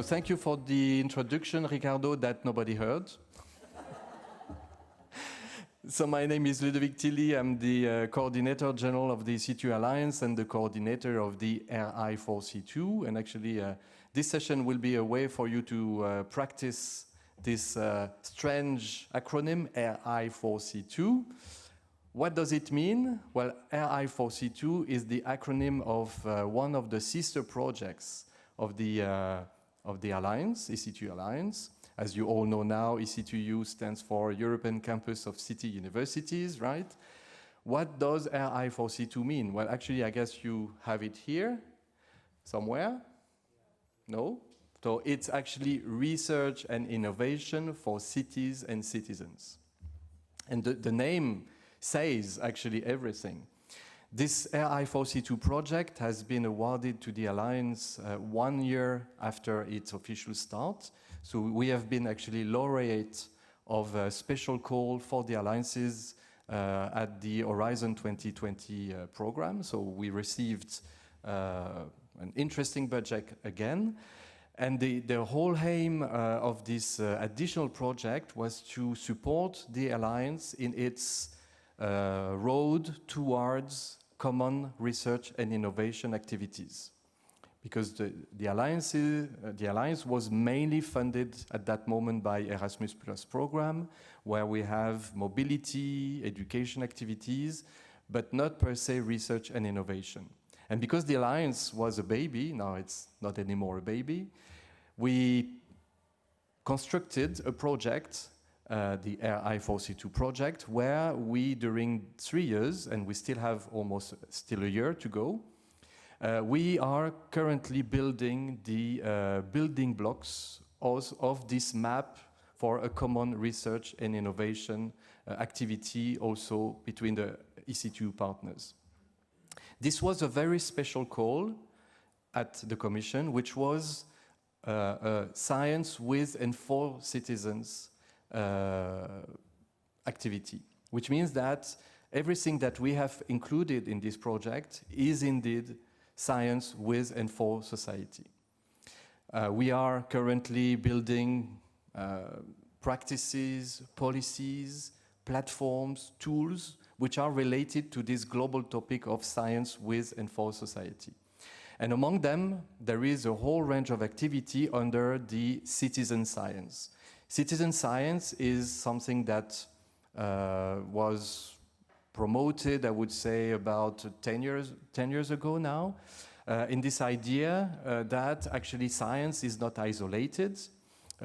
thank you for the introduction, Ricardo, that nobody heard. So my name is Ludovic Tilly. I'm the Coordinator General of the EC2 Alliance and the coordinator of the RI4C2. And actually, this session will be a way for you to practice this strange acronym, RI4C2. What does it mean? Well, RI4C2 is the acronym of one of the sister projects of the Alliance, EC2 Alliance. As you all know now, EC2U stands for European Campus of City Universities, right? What does RI4C2 mean? Well, actually, I guess you have it here somewhere. No? So it's actually research and innovation for cities and citizens. And the name says actually everything. This RI4C2 project has been awarded to the Alliance 1 year after its official start. So we have been actually laureate of a special call for the alliances at the Horizon 2020 program. So we received an interesting budget again. And the whole aim of this additional project was to support the Alliance in its road towards common research and innovation activities. Because the Alliance was mainly funded at that moment by Erasmus Plus program, where we have mobility, education activities, but not per se research and innovation. And because the Alliance was a baby, now it's not anymore a baby, we constructed a project, the RI4C2 project, where we, during 3 years, and we still have almost still a year to go, we are currently building the building blocks of this map for a common research and innovation activity also between the EC2 partners. This was a very special call at the Commission, which was science with and for citizens activity, which means that everything that we have included in this project is indeed science with and for society. We are currently building practices, policies, platforms, tools, which are related to this global topic of science with and for society. And among them, there is a whole range of activity under the citizen science. Citizen science is something that was promoted, I would say, about 10 years ago now, in this idea that actually science is not isolated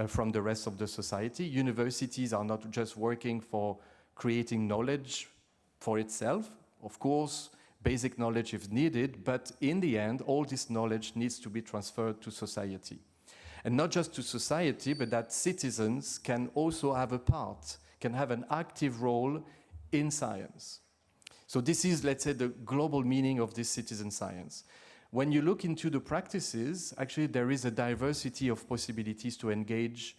from the rest of the society. Universities are not just working for creating knowledge for itself. Of course, basic knowledge is needed, but in the end, all this knowledge needs to be transferred to society. And not just to society, but that citizens can also have a part, can have an active role in science. So this is, let's say, the global meaning of this citizen science. When you look into the practices, actually there is a diversity of possibilities to engage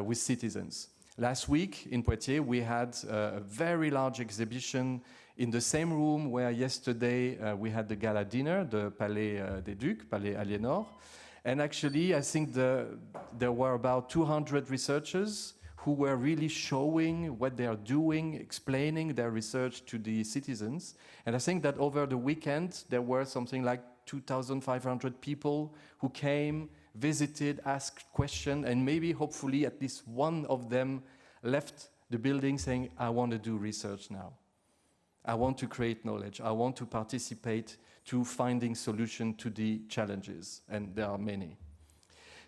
with citizens. Last week in Poitiers, we had a very large exhibition in the same room where yesterday we had the gala dinner, the Palais des Ducs, Palais Aliénor. And actually, I think there were about 200 researchers who were really showing what they are doing, explaining their research to the citizens. And I think that over the weekend, there were something like 2,500 people who came, visited, asked questions, and maybe, hopefully, at least one of them left the building saying, I want to do research now. I want to create knowledge. I want to participate to finding solutions to the challenges, and there are many.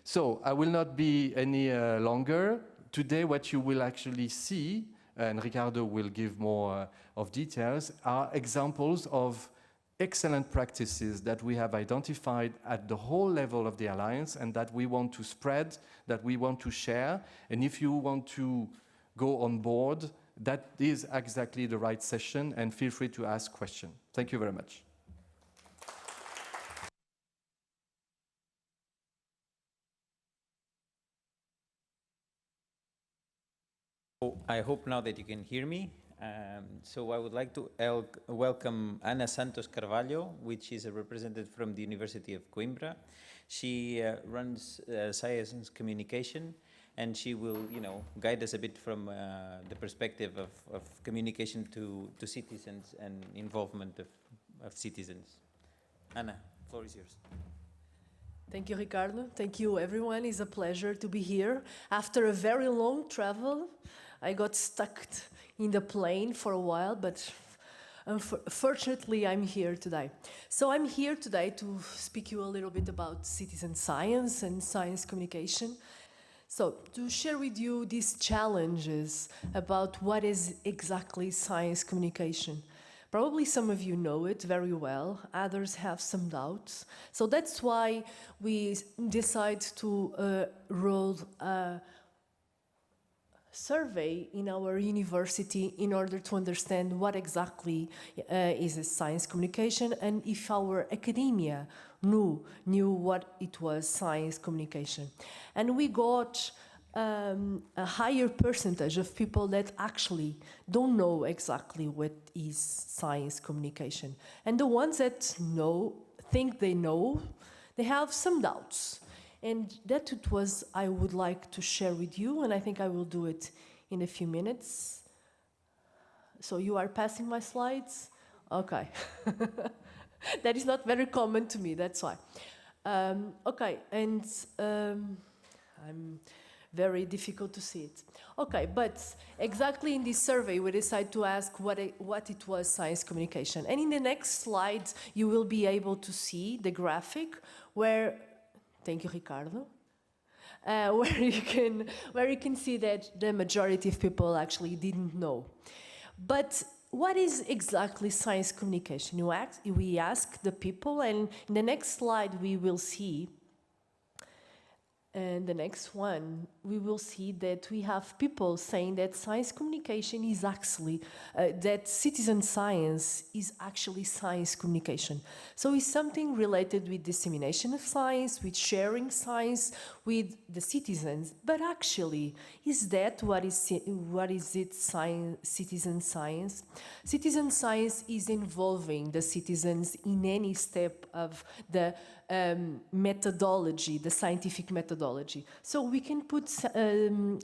So I will not be any longer. Today, what you will actually see, and Ricardo will give more of details, are examples of excellent practices that we have identified at the whole level of the Alliance and that we want to spread, that we want to share. And if you want to go on board, that is exactly the right session, and feel free to ask questions. Thank you very much. I hope now that you can hear me. So I would like to welcome Ana Santos Carvalho, which is a representative from the University of Coimbra. She runs science communication, and she will, guide us a bit from the perspective of communication to citizens and involvement of citizens. Anna, floor is yours. Thank you, Ricardo. Thank you, everyone. It's a pleasure to be here. After a very long travel, I got stuck in the plane for a while, but fortunately, I'm here today. So I'm here today to speak you a little bit about citizen science and science communication. So to share with you these challenges about what is exactly science communication. Probably some of you know it very well, others have some doubts. So that's why we decide to roll a survey in our university in order to understand what exactly is a science communication and if our academia knew what it was science communication. And we got a higher percentage of people that actually don't know exactly what is science communication. And the ones that think they know, they have some doubts. And that it was I would like to share with you, and I think I will do it in a few minutes. So you are passing my slides? Okay. That is not very common to me, that's why. Okay, and I'm very difficult to see it. Okay, but exactly in this survey, we decided to ask what it was science communication. And in the next slides, you will be able to see the graphic where, thank you, Ricardo, where you can see that the majority of people actually didn't know. But what is exactly science communication? We ask the people, and in the next slide, we will see. And the next one, we will see that we have people saying that science communication is actually, that citizen science is actually science communication. So it's something related with dissemination of science, with sharing science with the citizens. But actually, is that what is it citizen science? Citizen science is involving the citizens in any step of the methodology, the scientific methodology. So we can put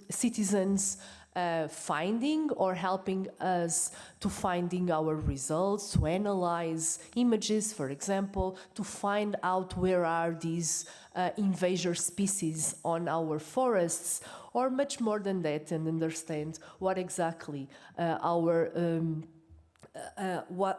citizens finding or helping us to finding our results, to analyze images, for example, to find out where are these invasive species on our forests, or much more than that, and understand what exactly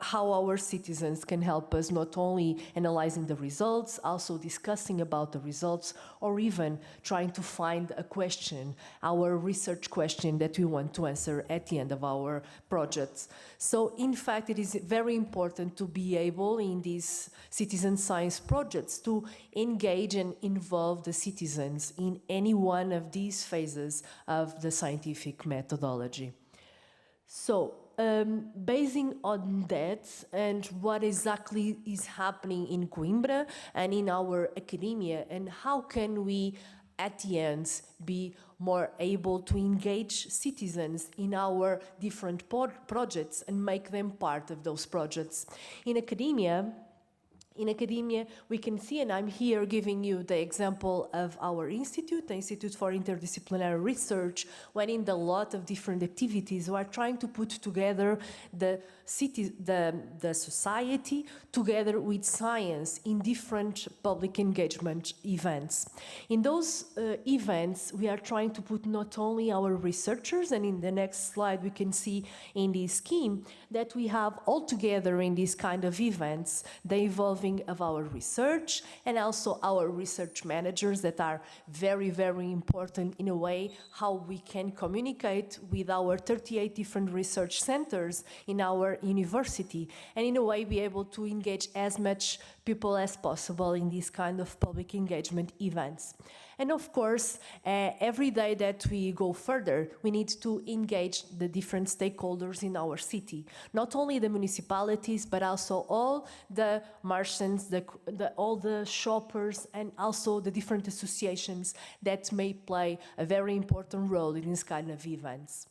how our citizens can help us not only analyzing the results, also discussing about the results, or even trying to find a question, our research question that we want to answer at the end of our projects. So in fact, it is very important to be able in these citizen science projects to engage and involve the citizens in any one of these phases of the scientific methodology. So, basing on that and what exactly is happening in Coimbra and in our academia, and how can we at the end be more able to engage citizens in our different projects and make them part of those projects. In academia, we can see, and I'm here giving you the example of our institute, the Institute for Interdisciplinary Research, when in the lot of different activities we are trying to put together the society together with science in different public engagement events. In those events, we are trying to put not only our researchers, and in the next slide we can see in this scheme that we have all together in these kind of events the evolving of our research and also our research managers that are very, very important in a way how we can communicate with our 38 different research centers in our university, and in a way be able to engage as much people as possible in these kind of public engagement events. And of course, every day that we go further, we need to engage the different stakeholders in our city. Not only the municipalities, but also all the merchants, all the shoppers, and also the different associations that may play a very important role in this kind of events.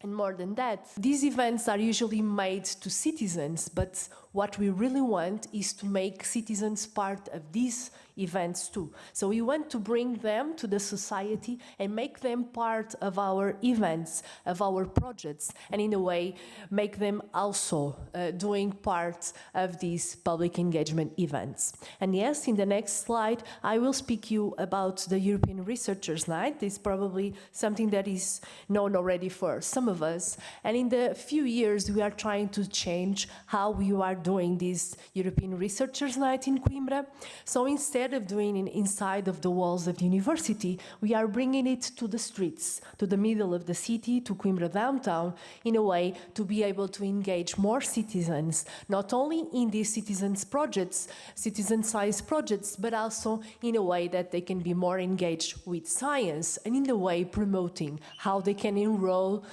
And more than that, these events are usually made to citizens, but what we really want is to make citizens part of these events too. So we want to bring them to the society and make them part of our events, of our projects, and in a way make them also doing part of these public engagement events. And yes, in the next slide, I will speak you about the European Researchers' Night. It's probably something that is known already for some of us. And in the few years, we are trying to change how we are doing this European Researchers' Night in Coimbra. So instead of doing it inside of the walls of the university, we are bringing it to the streets, to the middle of the city, to Coimbra downtown, in a way to be able to engage more citizens, not only in these citizens projects, citizen science projects, but also in a way that they can be more engaged with science and in the way promoting how they can enroll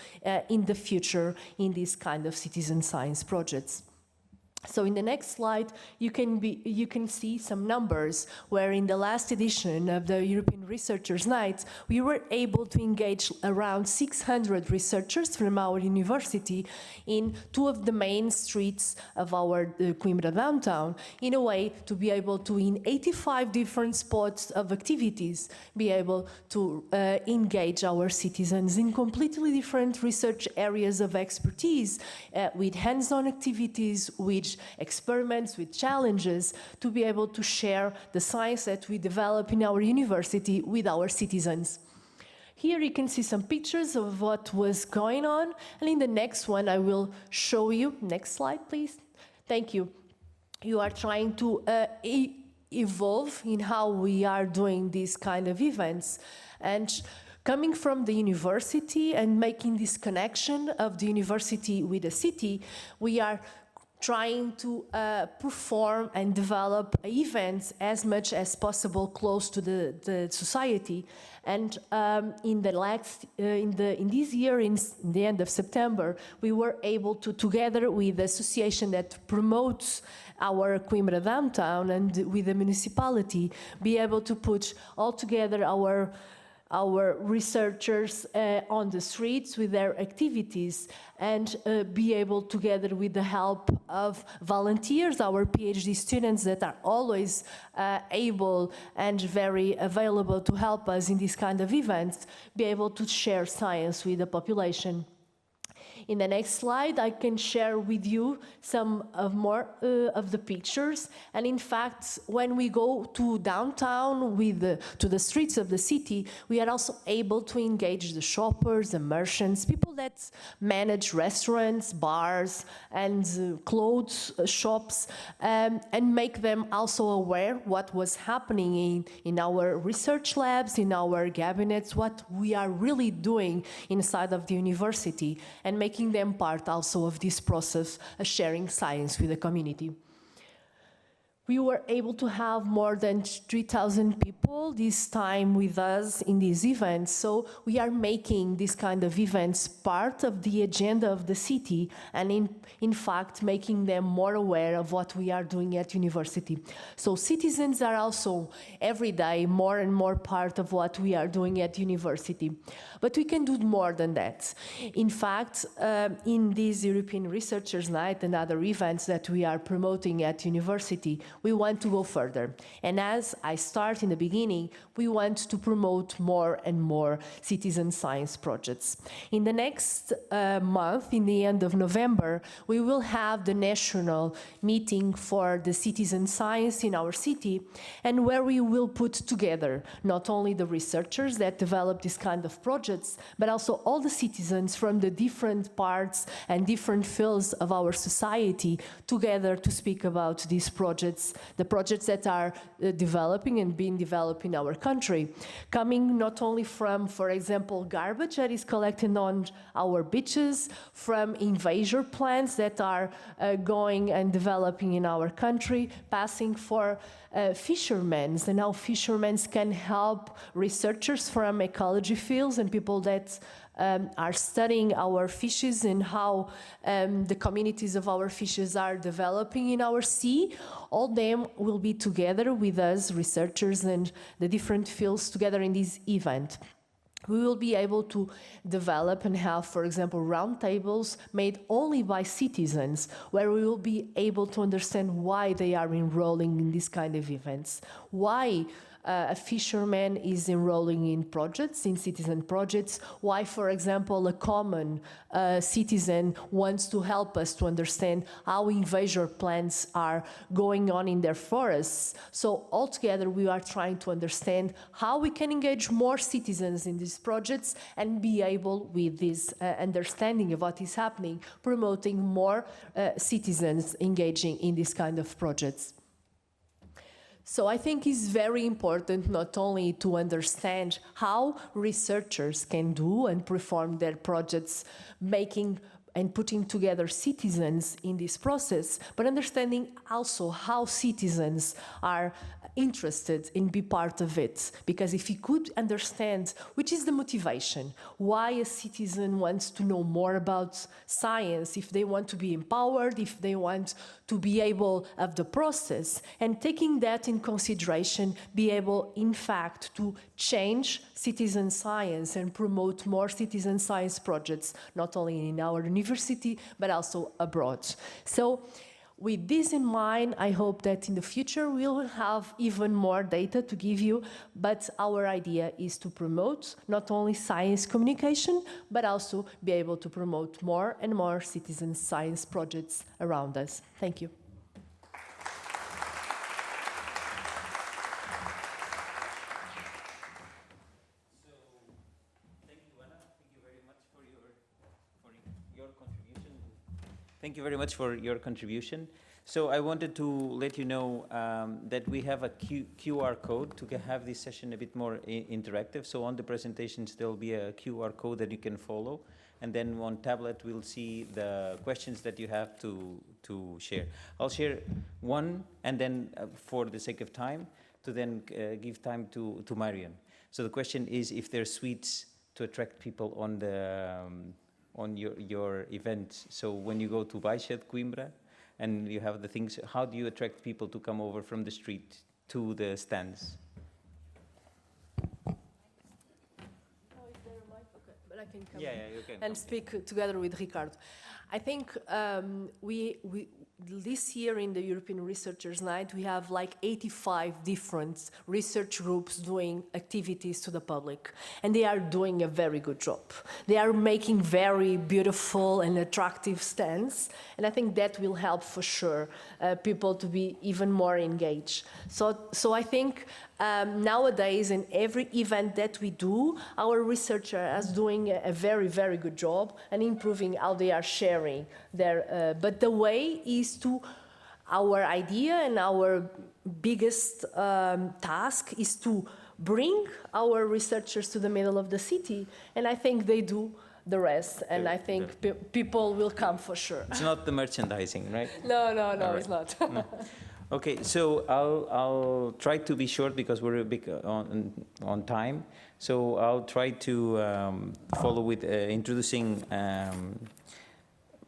in the future in these kind of citizen science projects. So in the next slide, you can see some numbers where in the last edition of the European Researchers' Night, we were able to engage around 600 researchers from our university in two of the main streets of our Coimbra downtown, in a way to be able to, in 85 different spots of activities, be able to engage our citizens in completely different research areas of expertise, with hands-on activities, with experiments, with challenges, to be able to share the science that we develop in our university with our citizens. Here you can see some pictures of what was going on, and in the next one I will show you. Next slide, please. Thank you. You are trying to evolve in how we are doing these kind of events. And coming from the university and making this connection of the university with the city, we are trying to perform and develop events as much as possible close to the society. And in this year, in the end of September, we were able to, together with the association that promotes our Coimbra downtown and with the municipality, be able to put all together our researchers on the streets with their activities and be able, together with the help of volunteers, our PhD students that are always able and very available to help us in these kind of events, be able to share science with the population. In the next slide, I can share with you some more of the pictures. And in fact, when we go to downtown to the streets of the city, we are also able to engage the shoppers, the merchants, people that manage restaurants, bars, and clothes shops, and make them also aware what was happening in our research labs, in our cabinets, what we are really doing inside of the university, and making them part also of this process of sharing science with the community. We were able to have more than 3,000 people this time with us in these events, so we are making this kind of events part of the agenda of the city and in fact making them more aware of what we are doing at university. So citizens are also every day more and more part of what we are doing at university. But we can do more than that. In fact, in this European Researchers' Night and other events that we are promoting at university, we want to go further. And as I start in the beginning, we want to promote more and more citizen science projects. In the next month, in the end of November, we will have the national meeting for the citizen science in our city, and where we will put together not only the researchers that develop this kind of projects, but also all the citizens from the different parts and different fields of our society together to speak about these projects, the projects that are developing and being developed in our country, coming not only from, for example, garbage that is collected on our beaches, from invasion plants that are going and developing in our country, passing for fishermen, and how fishermen can help researchers from ecology fields and people that are studying our fishes and how the communities of our fishes are developing in our sea. All them will be together with us, researchers and the different fields together in this event. we will be able to develop and have, for example, roundtables made only by citizens, where we will be able to understand why they are enrolling in this kind of events, why a fisherman is enrolling in projects, in citizen projects, why, for example, a common citizen wants to help us to understand how invasion plans are going on in their forests. So altogether, we are trying to understand how we can engage more citizens in these projects and be able, with this understanding of what is happening, promoting more citizens engaging in this kind of projects. So I think it's very important not only to understand how researchers can do and perform their projects, making and putting together citizens in this process, but understanding also how citizens are interested in be part of it. Because if you could understand which is the motivation, why a citizen wants to know more about science, if they want to be empowered, if they want to be able of the process, and taking that in consideration, be able, in fact, to change citizen science and promote more citizen science projects, not only in our university, but also abroad. So, with this in mind, I hope that in the future we'll have even more data to give you, but our idea is to promote not only science communication, but also be able to promote more and more citizen science projects around us. Thank you. Thank you very much for your contribution. So I wanted to let you know that we have a QR code to have this session a bit more interactive. So on the presentations, there'll be a QR code that you can follow. And then on tablet, we'll see the questions that you have to share. I'll share one, and then for the sake of time, to then give time to Marion. So the question is if there's sweets to attract people on the on your event. So when you go to Baixet, Coimbra, and you have the things, how do you attract people to come over from the street to the stands? But I can come you can and speak together with Ricardo. I think we this year in the European Researchers' Night, we have like 85 different research groups doing activities to the public, and they are doing a very good job. They are making very beautiful and attractive stands, and I think that will help for sure people to be even more engaged. So I think nowadays in every event that we do, our researcher is doing a very, very good job and improving how they are sharing their, but the way is to, our idea and our biggest task is to bring our researchers to the middle of the city, and I think they do the rest, and I think people will come for sure. It's not the merchandising, right? No, right. It's not. No. Okay, so I'll try to be short because we're a bit on time. So I'll try to follow with introducing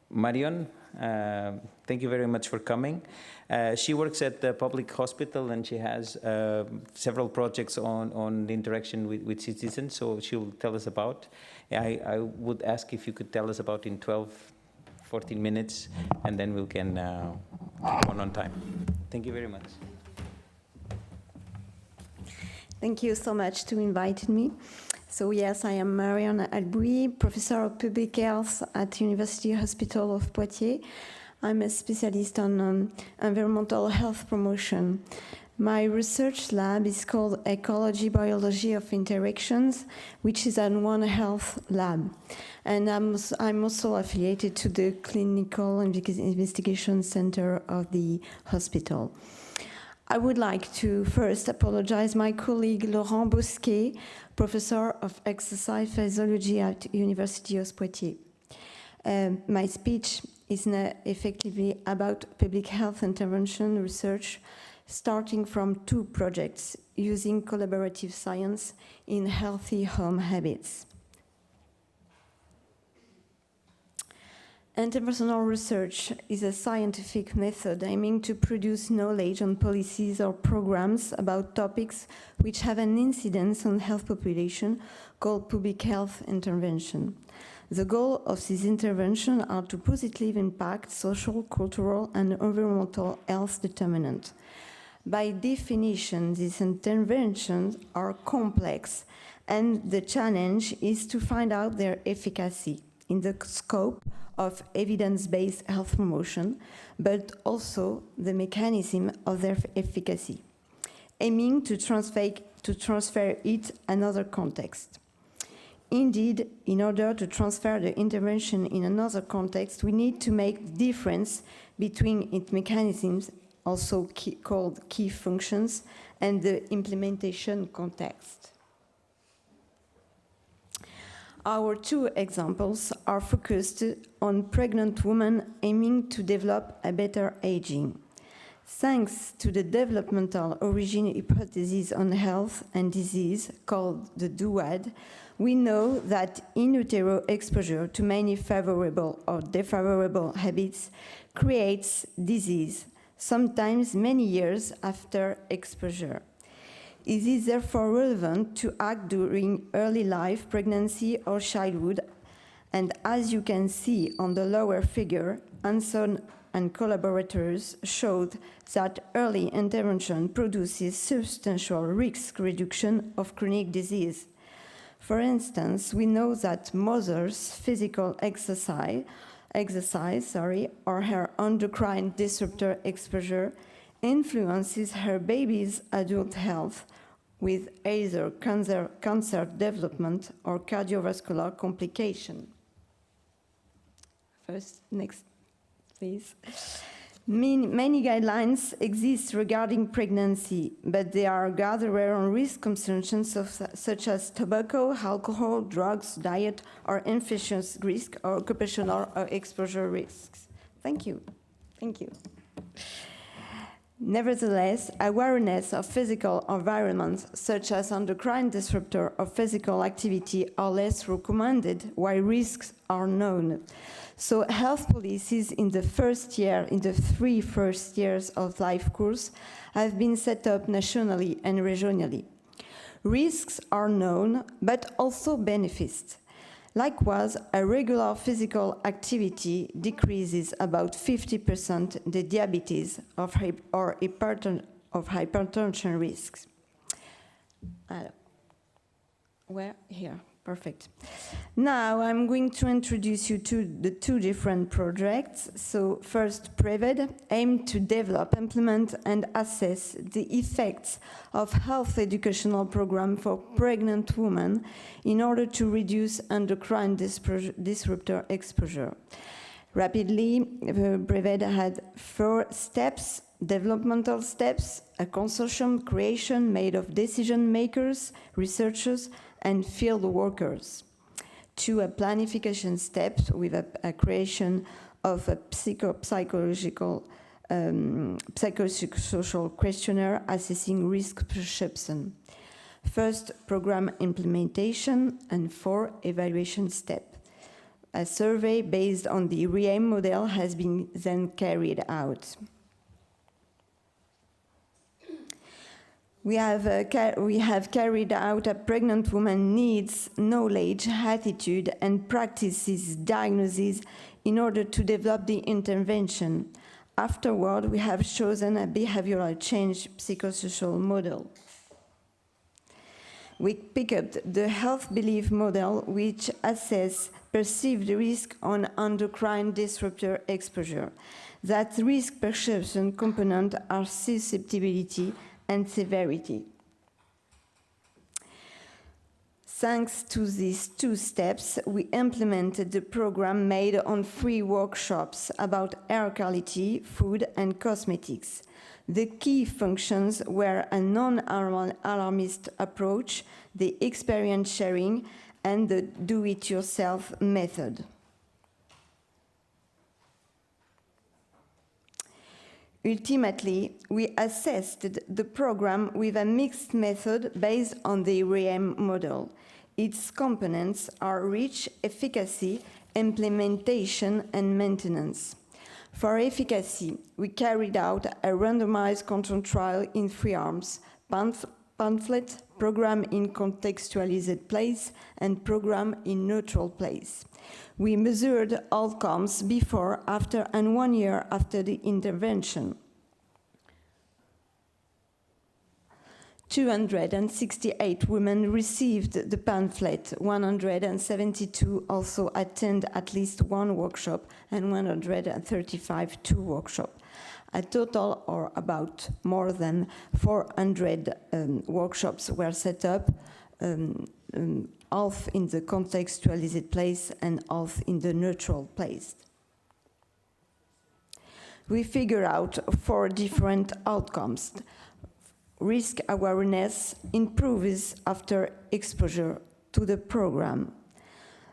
Marion. Thank you very much for coming. She works at the public hospital, and she has several projects on the interaction with citizens, so she'll tell us about. I would ask if you could tell us about in 12-14 minutes, and then we can go on time. Thank you very much. Thank you so much to invite me. So yes, I am Marion Albouy, Professor of Public Health at University Hospital of Poitiers. I'm a specialist on environmental health promotion. My research lab is called Ecology Biology of Interactions, which is an One Health lab. And I'm also affiliated to the Clinical Investigation Center of the hospital. I would like to first apologize my colleague Laurent Bosquet, Professor of Exercise Physiology at University of Poitiers. My speech is effectively about public health intervention research, starting from 2 projects using collaborative science in healthy home habits. Interpersonal research is a scientific method aiming to produce knowledge on policies or programs about topics which have an incidence on health population, called public health intervention. The goal of these interventions are to positively impact social, cultural, and environmental health determinants. By definition, these interventions are complex, and the challenge is to find out their efficacy in the scope of evidence-based health promotion, but also the mechanism of their efficacy, aiming to transfer it another context. Indeed, in order to transfer the intervention in another context, we need to make difference between its mechanisms, also called key functions, and the implementation context. Our two examples are focused on pregnant women aiming to develop a better aging. Thanks to the developmental origin hypothesis on health and disease, called the DUAD, we know that in utero exposure to many favorable or unfavorable habits creates disease, sometimes many years after exposure. It is therefore relevant to act during early life, pregnancy, or childhood. And as you can see on the lower figure, Hanson and collaborators showed that early intervention produces substantial risk reduction of chronic disease. For instance, we know that mothers' physical exercise, or her endocrine disruptor exposure influences her baby's adult health with either cancer development or cardiovascular complication. First, next, please. Many guidelines exist regarding pregnancy, but they are gathered on risk consumptions such as tobacco, alcohol, drugs, diet, or infectious risk, or occupational or exposure risks. Thank you. Thank you. Nevertheless, awareness of physical environments, such as endocrine disruptor or physical activity, are less recommended, while risks are known. So health policies in the three first years of life course have been set up nationally and regionally. Risks are known, but also benefits. Likewise, a regular physical activity decreases about 50% the diabetes or hypertension risks. Where? Here. Perfect. Now I'm going to introduce you to the two different projects. So first, PREVED aimed to develop, implement, and assess the effects of health educational program for pregnant women in order to reduce endocrine disruptor exposure. Rapidly, PREVED had 4 steps, developmental steps, a consortium creation made of decision makers, researchers, and field workers, to a planification step with a creation of a psychosocial questionnaire assessing risk perception. First, program implementation, and 4 evaluation steps. A survey based on the RI4C2 model has been then carried out. We have carried out a pregnant woman needs, knowledge, attitude, and practices diagnosis in order to develop the intervention. Afterward, we have chosen a behavioral change psychosocial model. We picked up the health belief model, which assesses perceived risk on endocrine disruptor exposure. That risk perception component are susceptibility and severity. Thanks to these 2 steps, we implemented the program made on 3 workshops about air quality, food, and cosmetics. The key functions were a non-alarmist approach, the experience sharing, and the do-it-yourself method. Ultimately, we assessed the program with a mixed method based on the RI4C2 model. Its components are reach, efficacy, implementation, and maintenance. For efficacy, we carried out a randomized control trial in 3 arms: pamphlet, program in contextualized place, and program in neutral place. We measured outcomes before, after, and 1 year after the intervention. 268 women received the pamphlet, 172 also attend at least 1 workshop, and 135 2 workshops. A total, or about more than 400 workshops were set up, half in the contextualized place and half in the neutral place. We figure out 4 different outcomes. Risk awareness improves after exposure to the program.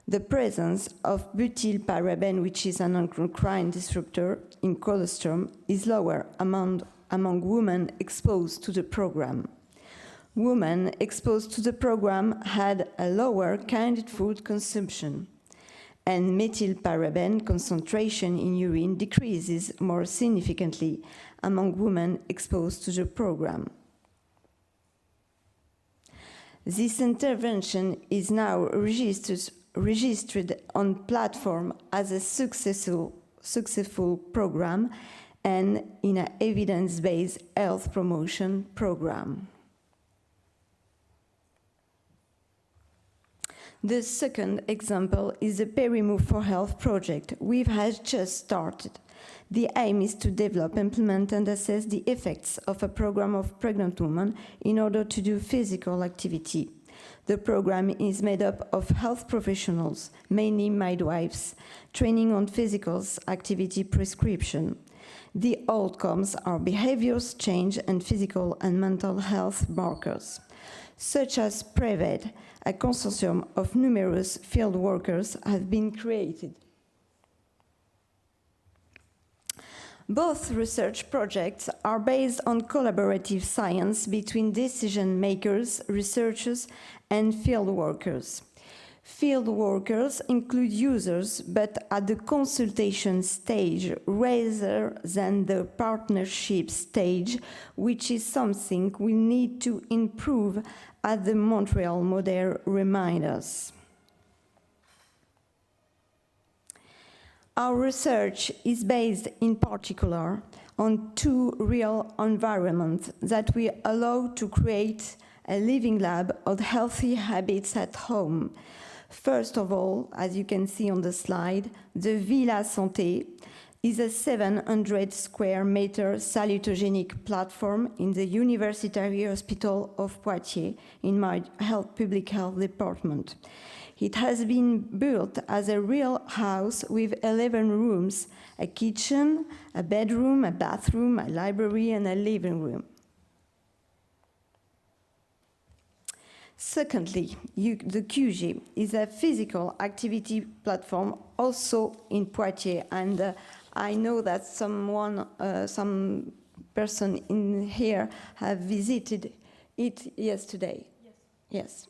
The presence of butylparaben, which is an endocrine disruptor in colostrum, is lower among women exposed to the program. Women exposed to the program had a lower canned food consumption, and methylparaben concentration in urine decreases more significantly among women exposed to the program. This intervention is now registered on platform as a successful program and in an evidence-based health promotion program. The second example is the Perimove for Health project we have just started. The aim is to develop, implement, and assess the effects of a program of pregnant women in order to do physical activity. The program is made up of health professionals, mainly midwives, training on physical activity prescription. The outcomes are behaviors change and physical and mental health markers, such as PREVED. A consortium of numerous field workers have been created. Both research projects are based on collaborative science between decision makers, researchers, and field workers. Field workers include users, but at the consultation stage rather than the partnership stage, which is something we need to improve, as the Montreal model reminds us. Our research is based in particular on 2 real environments that we allow to create a living lab of healthy habits at home. First of all, as you can see on the slide, the Villa Santé is a 700 square meter salutogenic platform in the University Hospital of Poitiers in my public health department. It has been built as a real house with 11 rooms, a kitchen, a bedroom, a bathroom, a library, and a living room. Secondly, the QG is a physical activity platform also in Poitiers, and I know that some person in here have visited it yesterday. Yes.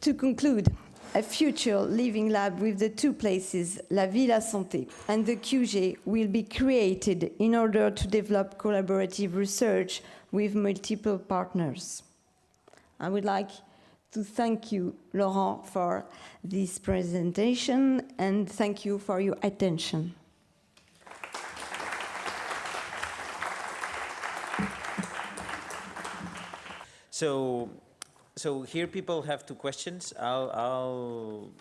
To conclude, a future living lab with the 2 places, La Villa Santé and the QG, will be created in order to develop collaborative research with multiple partners. I would like to thank you, Laurent, for this presentation, and thank you for your attention. So here people have 2 questions. I'll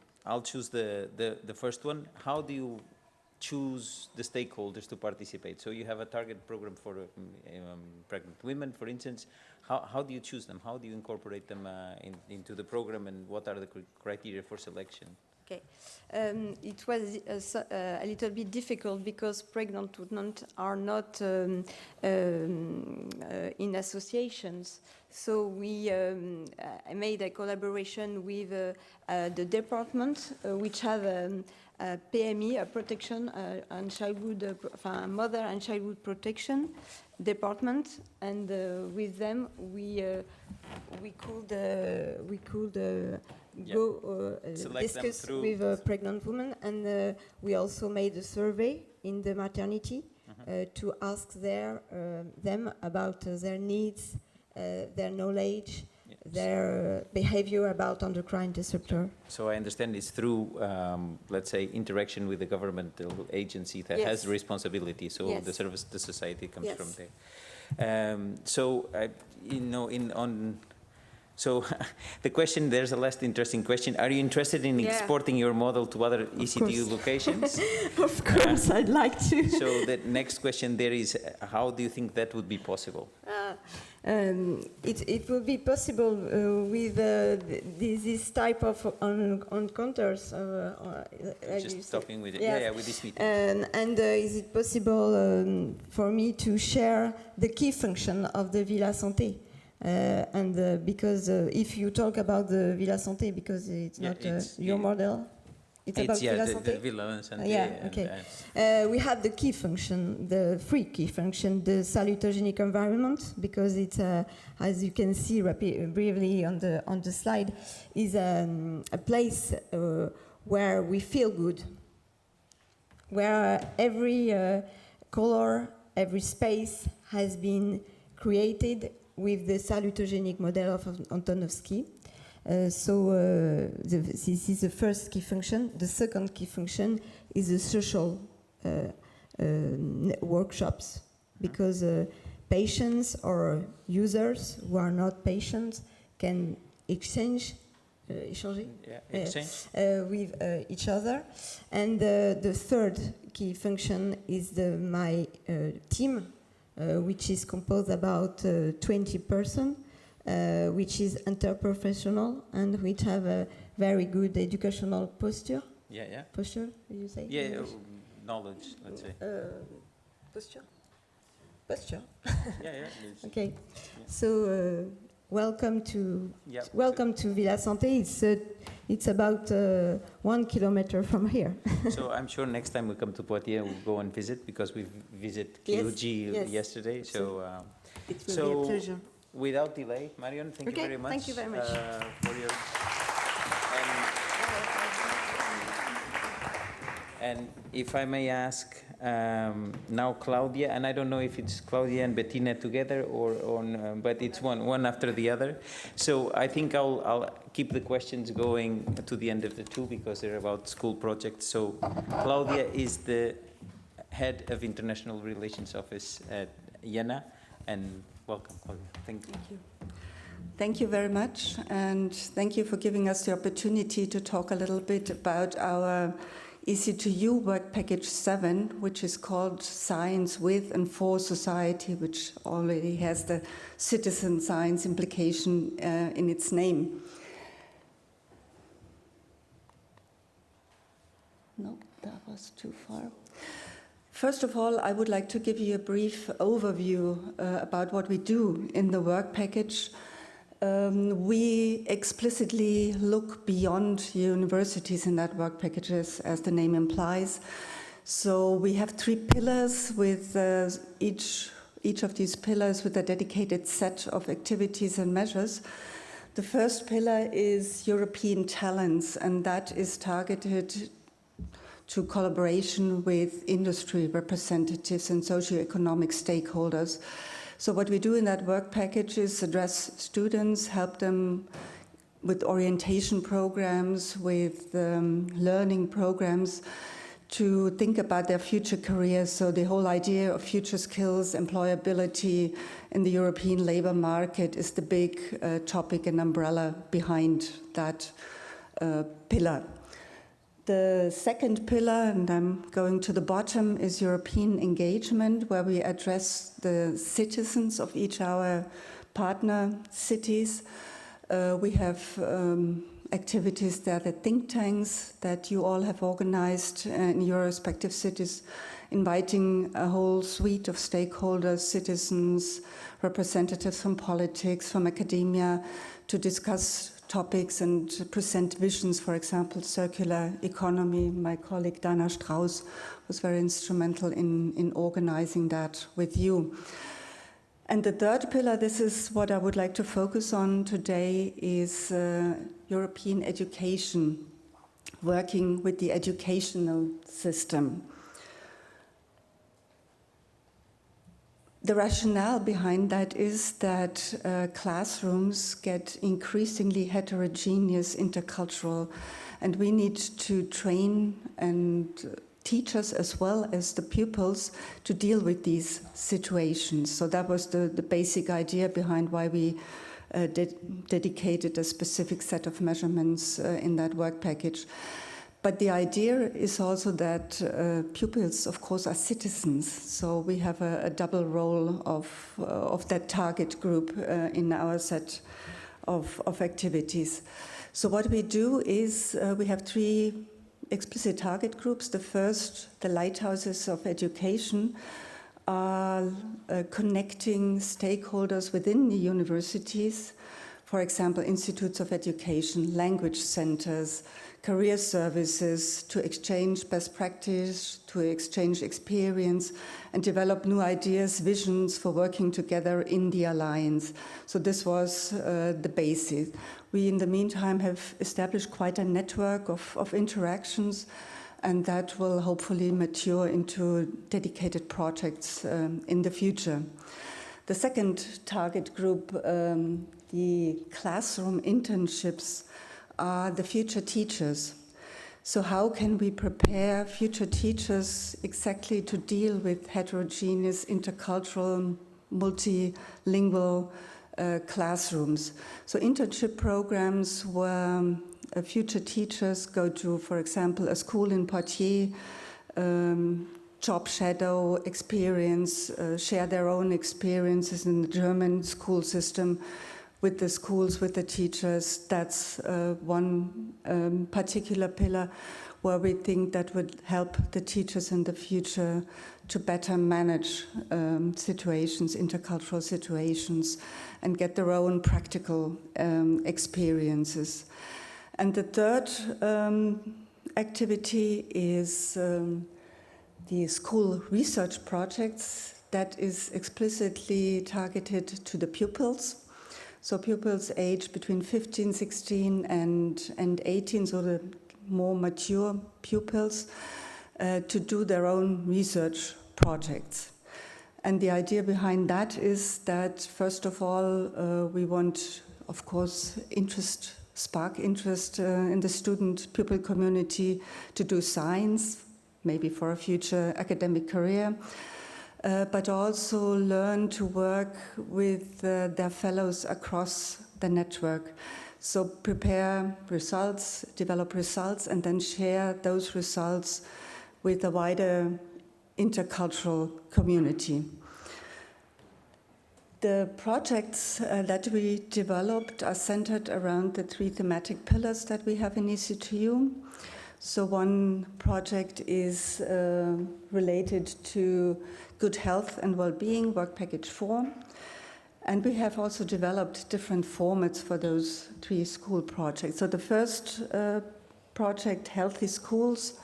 choose the first one. How do you choose the stakeholders to participate? So you have a target program for pregnant women, for instance. How do you choose them? How do you incorporate them into the program, and what are the criteria for selection? Okay, it was a little bit difficult because pregnant women are not in associations. So we made a collaboration with the department, which have a PME, a protection and childhood, mother and childhood protection department, and with them we could go Select them discuss through- with a pregnant woman, and we also made a survey in the maternity to ask them about their needs, their knowledge, their behavior about endocrine disruptor. So I understand it's through, let's say, interaction with the governmental agency that Yes. has responsibility. So Yes. the service to society comes Yes. from there. So so the question, there's a last interesting question. Are you interested in Yeah. exporting your model to other ECTU course. locations? Of course, I'd like to. So the next question there is, how do you think that would be possible? It will be possible with this type of encounters. Like you Just said. talking with it. Yes. Yeah, with this meeting. And is it possible for me to share the key function of the Villa Santé? Because if you talk about the Villa Santé, because it's Yeah, not it's- your yeah. model, it's about Villa the Santé. Villa Santé. Yeah, and, okay. We have the key function, the three key function, the salutogenic environment, because it's, as you can see briefly on the slide, is a place where we feel good, where every color, every space has been created with the salutogenic model of Antonovsky. This is the first key function. The second key function is the social workshops, because patients or users who are not patients can exchange exchange. with each other. And the third key function is my team, which is composed about 20 persons. Which is interprofessional and which have a very good educational posture. Yeah. Posture, did you say? Yeah, knowledge, let's say. Posture? Posture. Yeah. Okay. Yeah. So welcome to Yeah. Villa Santé. It's about 1 kilometer from here. So I'm sure next time we come to Poitiers, we'll go and visit, because we visit Yes, QG yes. yesterday. So It will So- be a pleasure. without delay, Marion, thank Okay, you very much. thank you very much. For your and if I may ask now, Claudia, and I don't know if it's Claudia and Bettina together or on, but it's one after the other. So I think I'll keep the questions going to the end of the two, because they're about school projects. So Claudia is the head of International Relations Office at IENA, and welcome, Claudia. Thank you. Thank you. Thank you very much, and thank you for giving us the opportunity to talk a little bit about our EC2U work package 7, which is called Science with and for Society, which already has the citizen science implication in its name. No, that was too far. First of all, I would like to give you a brief overview about what we do in the work package. We explicitly look beyond universities in that work packages, as the name implies. So we have 3 pillars, with each of these pillars with a dedicated set of activities and measures. The first pillar is European talents, and that is targeted to collaboration with industry representatives and socioeconomic stakeholders. So what we do in that work package is address students, help them with orientation programs, with learning programs, to think about their future careers. So the whole idea of future skills, employability in the European labor market is the big topic and umbrella behind that pillar. The second pillar, and I'm going to the bottom, is European engagement, where we address the citizens of each our partner cities. We have activities there, the think tanks that you all have organized in your respective cities, inviting a whole suite of stakeholders, citizens, representatives from politics, from academia, to discuss topics and present visions, for example, circular economy. My colleague Dana Strauss was very instrumental in organizing that with you. And the third pillar, this is what I would like to focus on today, is European education, working with the educational system. The rationale behind that is that classrooms get increasingly heterogeneous, intercultural, and we need to train and teachers as well as the pupils to deal with these situations. So that was the basic idea behind why we dedicated a specific set of measurements in that work package. But the idea is also that pupils, of course, are citizens. So we have a double role of that target group in our set of activities. So what we do is we have 3 explicit target groups. The first, the lighthouses of education, are connecting stakeholders within the universities, for example, institutes of education, language centers, career services, to exchange best practice, to exchange experience, and develop new ideas, visions for working together in the alliance. So this was the basis. We, in the meantime, have established quite a network of interactions, and that will hopefully mature into dedicated projects in the future. The second target group, the classroom internships, are the future teachers. So how can we prepare future teachers exactly to deal with heterogeneous, intercultural, multilingual classrooms? So internship programs where future teachers go to, for example, a school in Poitiers, job shadow experience, share their own experiences in the German school system with the schools, with the teachers. That's one particular pillar where we think that would help the teachers in the future to better manage situations, intercultural situations, and get their own practical experiences. And the third activity is the school research projects that is explicitly targeted to the pupils. So pupils aged between 15, 16 and 18, so the more mature pupils, to do their own research projects. And the idea behind that is that, first of all, we want, of course, spark interest in the student-pupil community to do science, maybe for a future academic career, but also learn to work with their fellows across the network. So prepare results, develop results, and then share those results with a wider intercultural community. The projects that we developed are centered around the 3 thematic pillars that we have in EC2U. So one project is related to good health and well-being, work package 4. And we have also developed different formats for those 3 school projects. So the first project, Healthy Schools,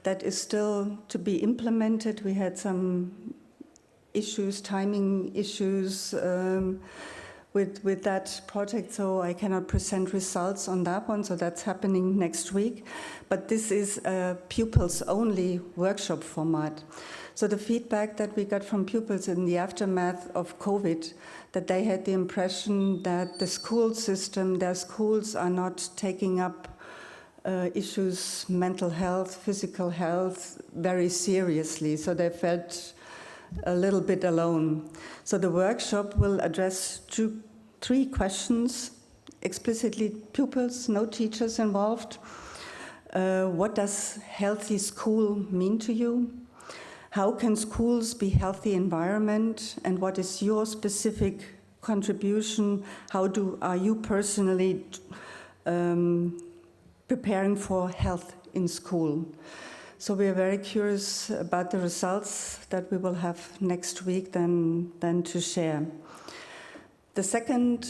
that is still to be implemented. We had some issues, timing issues with that project, so I cannot present results on that one, so that's happening next week. But this is a pupils-only workshop format. So the feedback that we got from pupils in the aftermath of COVID, that they had the impression that the school system, their schools are not taking up issues, mental health, physical health, very seriously. So they felt a little bit alone. So the workshop will address 3 questions, explicitly pupils, no teachers involved. What does healthy school mean to you? How can schools be healthy environment? And what is your specific contribution? How are you personally preparing for health in school? So we are very curious about the results that we will have next week then to share. The second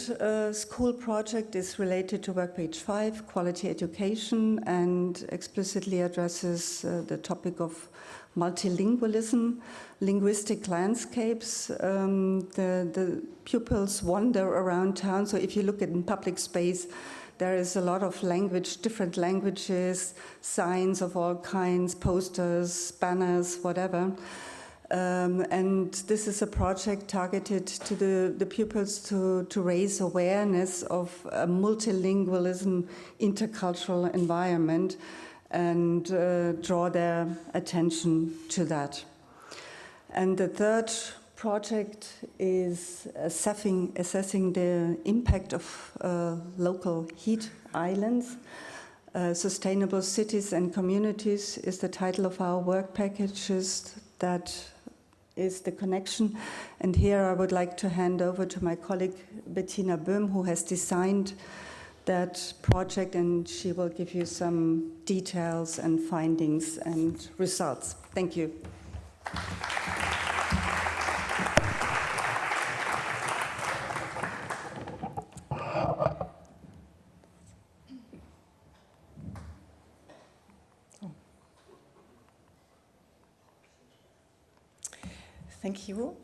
school project is related to work page 5, quality education, and explicitly addresses the topic of multilingualism, linguistic landscapes. The pupils wander around town, so if you look at in public space, there is a lot of language, different languages, signs of all kinds, posters, banners, whatever. And this is a project targeted to the pupils to raise awareness of a multilingualism, intercultural environment, and draw their attention to that. And the third project is assessing the impact of local heat islands. Sustainable Cities and Communities is the title of our work packages. That is the connection. And here I would like to hand over to my colleague Bettina Böhm, who has designed that project, and she will give you some details and findings and results. Thank you. Thank you.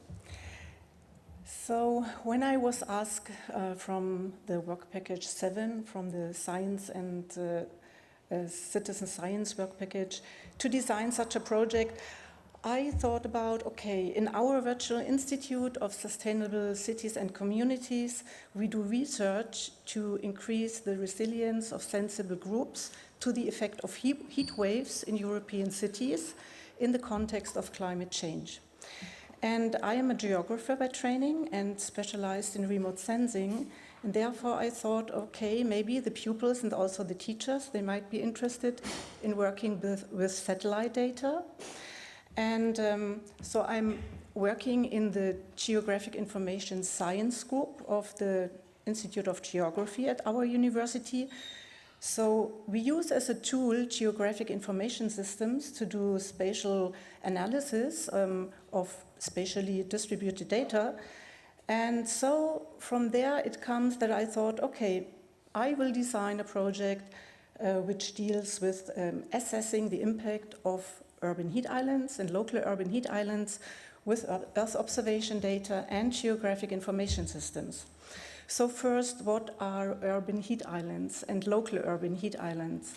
So when I was asked from the work package 7, from the science and citizen science work package, to design such a project, I thought about, okay, in our virtual Institute of Sustainable Cities and Communities, we do research to increase the resilience of sensible groups to the effect of heat waves in European cities in the context of climate change. And I am a geographer by training and specialized in remote sensing. And therefore I thought, okay, maybe the pupils and also the teachers, they might be interested in working with satellite data. And so I'm working in the Geographic Information Science group of the Institute of Geography at our university. So we use as a tool geographic information systems to do spatial analysis of spatially distributed data. And so from there it comes that I thought, okay, I will design a project which deals with assessing the impact of urban heat islands and local urban heat islands with Earth observation data and geographic information systems. So first, what are urban heat islands and local urban heat islands?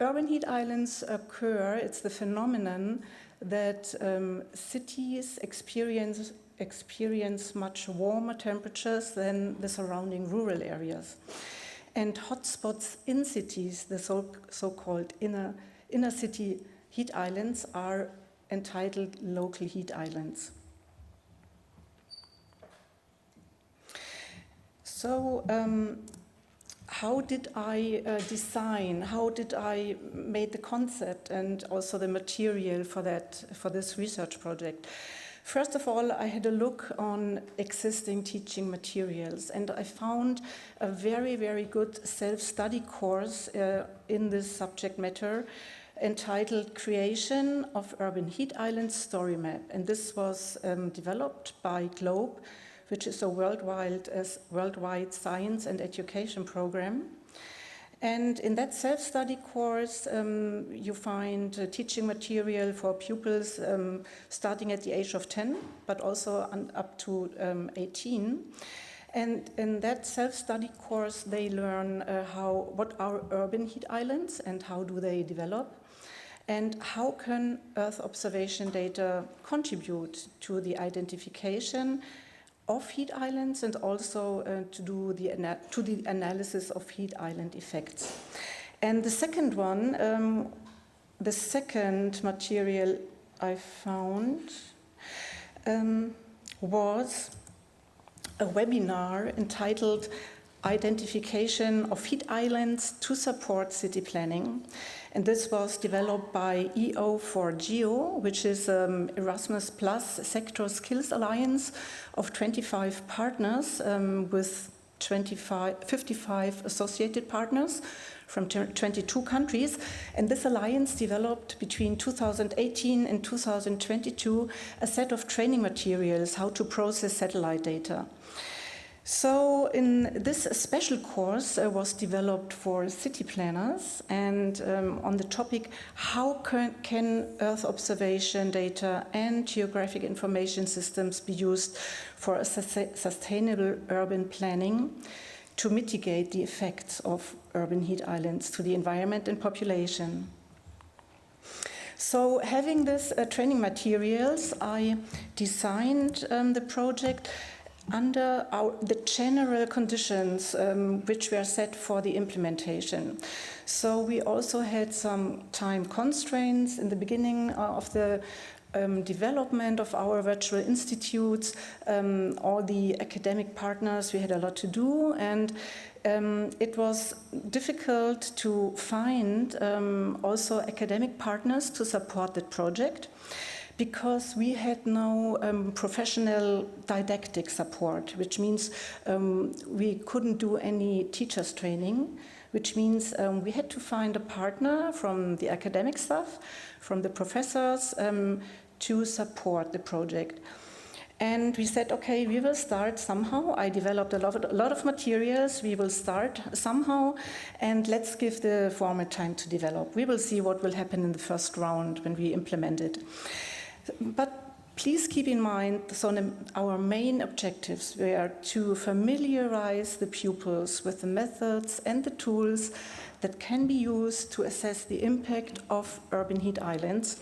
Urban heat islands occur, it's the phenomenon that cities experience much warmer temperatures than the surrounding rural areas. And hotspots in cities, the so-called inner city heat islands, are entitled local heat islands. So how did I design, how did I make the concept and also the material for this research project? First of all, I had a look on existing teaching materials, and I found a very, very good self-study course in this subject matter entitled Creation of Urban Heat Islands Story Map. And this was developed by GLOBE, which is a worldwide science and education program. And in that self-study course, you find teaching material for pupils starting at the age of 10, but also up to 18. And in that self-study course, they learn what are urban heat islands and how do they develop, and how can Earth observation data contribute to the identification of heat islands and also to the analysis of heat island effects. And the second one, the second material I found was a webinar entitled Identification of Heat Islands to Support City Planning. And this was developed by EO4Geo, which is Erasmus Plus Sector Skills Alliance of 25 partners with 55 associated partners from 22 countries. And this alliance developed between 2018 and 2022 a set of training materials how to process satellite data. So in this special course was developed for city planners, and on the topic how can Earth observation data and geographic information systems be used for a sustainable urban planning to mitigate the effects of urban heat islands to the environment and population. So having this training materials, I designed the project under the general conditions which were set for the implementation. So we also had some time constraints in the beginning of the development of our virtual institutes. All the academic partners, we had a lot to do, and it was difficult to find also academic partners to support that project, because we had no professional didactic support, which means we couldn't do any teachers training, which means we had to find a partner from the academic staff, from the professors, to support the project. And we said, okay, we will start somehow. I developed a lot of materials. We will start somehow, and let's give the former time to develop. We will see what will happen in the first round when we implement it. But please keep in mind, so our main objectives were to familiarize the pupils with the methods and the tools that can be used to assess the impact of urban heat islands.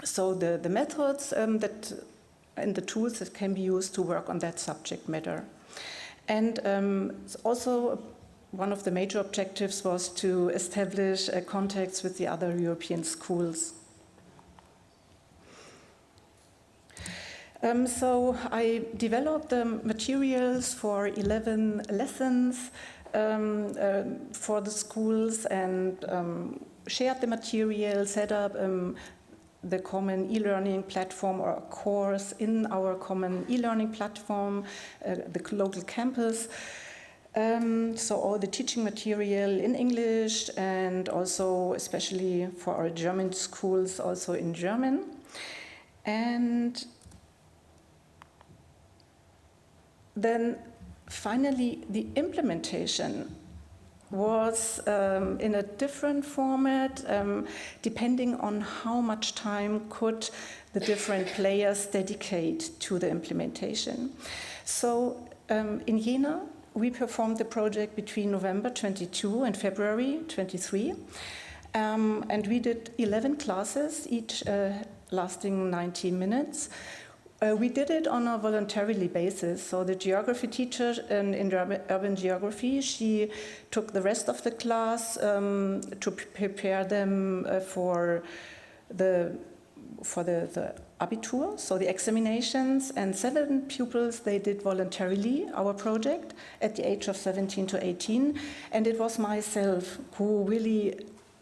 So the methods and the tools that can be used to work on that subject matter. And also one of the major objectives was to establish contacts with the other European schools. So I developed the materials for 11 lessons for the schools, and shared the material, set up the common e-learning platform or a course in our common e-learning platform, the local campus. So all the teaching material in English, and also especially for our German schools also in German. And then finally the implementation was in a different format, depending on how much time could the different players dedicate to the implementation. So in Jena, we performed the project between November 22 and February 23. And we did 11 classes, each lasting 90 minutes. We did it on a voluntarily basis. So the geography teacher in urban geography, she took the rest of the class to prepare them for the Abitur, so the examinations, and 7 pupils, they did voluntarily our project at the age of 17 to 18, and it was myself who really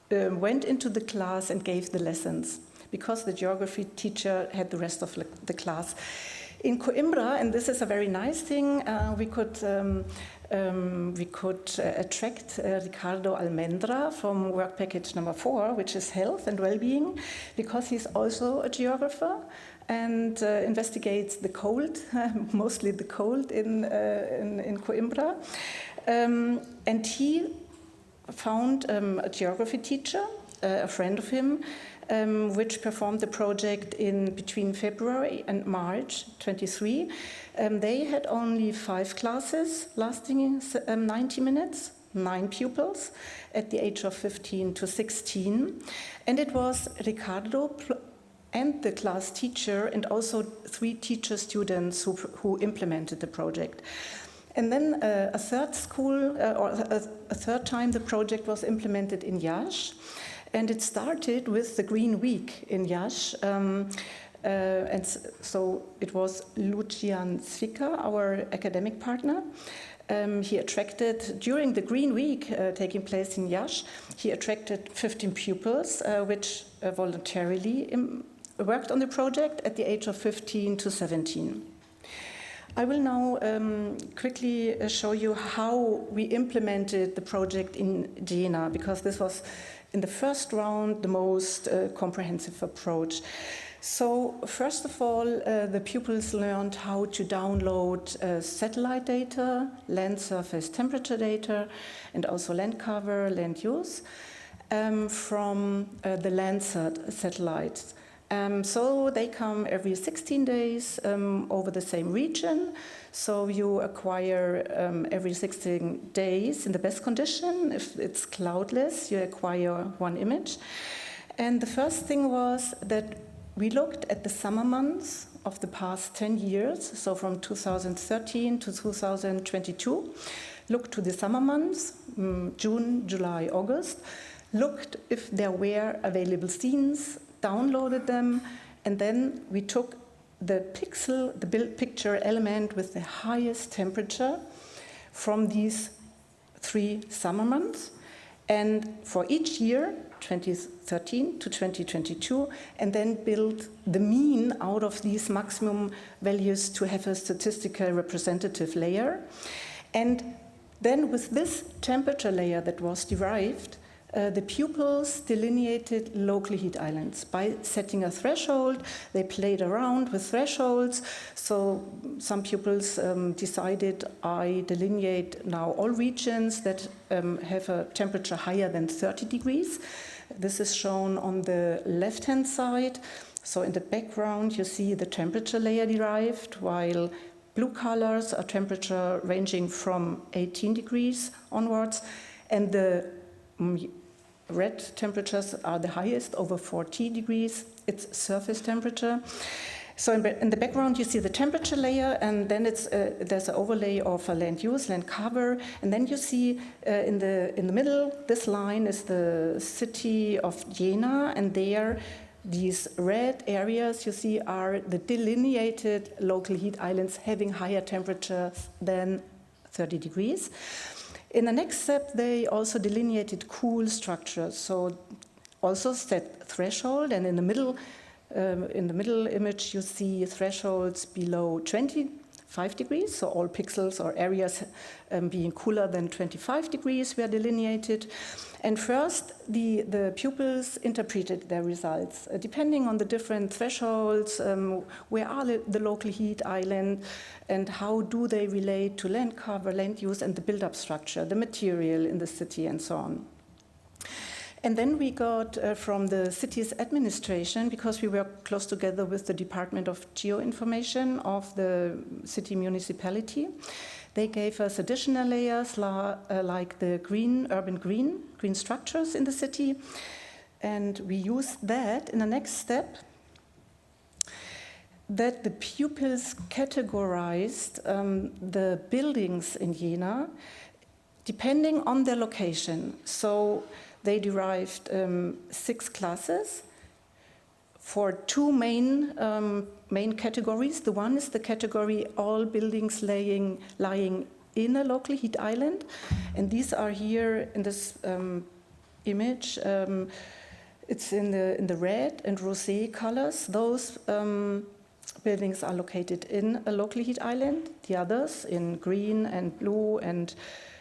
went into the class and gave the lessons, because the geography teacher had the rest of the class. In Coimbra, and this is a very nice thing, we could attract Ricardo Almendra from work package number 4, which is health and well-being, because he's also a geographer and investigates the cold, mostly the cold in Coimbra. And he found a geography teacher, a friend of him, which performed the project in between February and March 23. They had only 5 classes lasting 90 minutes, 9 pupils at the age of 15 to 16. And it was Ricardo and the class teacher and also 3 teacher students who implemented the project. And then a third time the project was implemented in Iași. And it started with the Green Week in Iași. And so it was Lucian Zwicker, our academic partner. He attracted, during the Green Week taking place in Iași, he attracted 15 pupils, which voluntarily worked on the project at the age of 15 to 17. I will now quickly show you how we implemented the project in Jena, because this was, in the first round, the most comprehensive approach. So first of all, the pupils learned how to download satellite data, land surface temperature data, and also land cover, land use from the Landsat satellites. So they come every 16 days over the same region. So you acquire every 16 days in the best condition. If it's cloudless, you acquire one image. And the first thing was that we looked at the summer months of the past 10 years, so from 2013 to 2022, looked to the summer months, June, July, August, looked if there were available scenes, downloaded them, and then we took the pixel, the picture element with the highest temperature from these 3 summer months, and for each year, 2013 to 2022, and then build the mean out of these maximum values to have a statistical representative layer. And then with this temperature layer that was derived, the pupils delineated local heat islands by setting a threshold. They played around with thresholds. So some pupils decided, I delineate now all regions that have a temperature higher than 30 degrees. This is shown on the left-hand side. So in the background, you see the temperature layer derived, while blue colors are temperature ranging from 18 degrees onwards, and the red temperatures are the highest, over 40 degrees. It's surface temperature. So in the background, you see the temperature layer, and then there's an overlay of a land use, land cover, and then you see in the middle, this line is the city of Jena, and there, these red areas you see are the delineated local heat islands having higher temperatures than 30 degrees. In the next step, they also delineated cool structures, so also set threshold, and in the middle image, you see thresholds below 25 degrees, so all pixels or areas being cooler than 25 degrees were delineated. And first, the pupils interpreted their results. Depending on the different thresholds, where are the local heat islands, and how do they relate to land cover, land use, and the build-up structure, the material in the city, and so on. And then we got from the city's administration, because we were close together with the Department of Geoinformation of the city municipality, they gave us additional layers like the urban green structures in the city. And we used that in the next step, that the pupils categorized the buildings in Jena depending on their location. So they derived 6 classes for 2 main categories. The one is the category all buildings lying in a local heat island, and these are here in this image. It's in the red and rosé colors. Those buildings are located in a local heat island. The others in green and blue and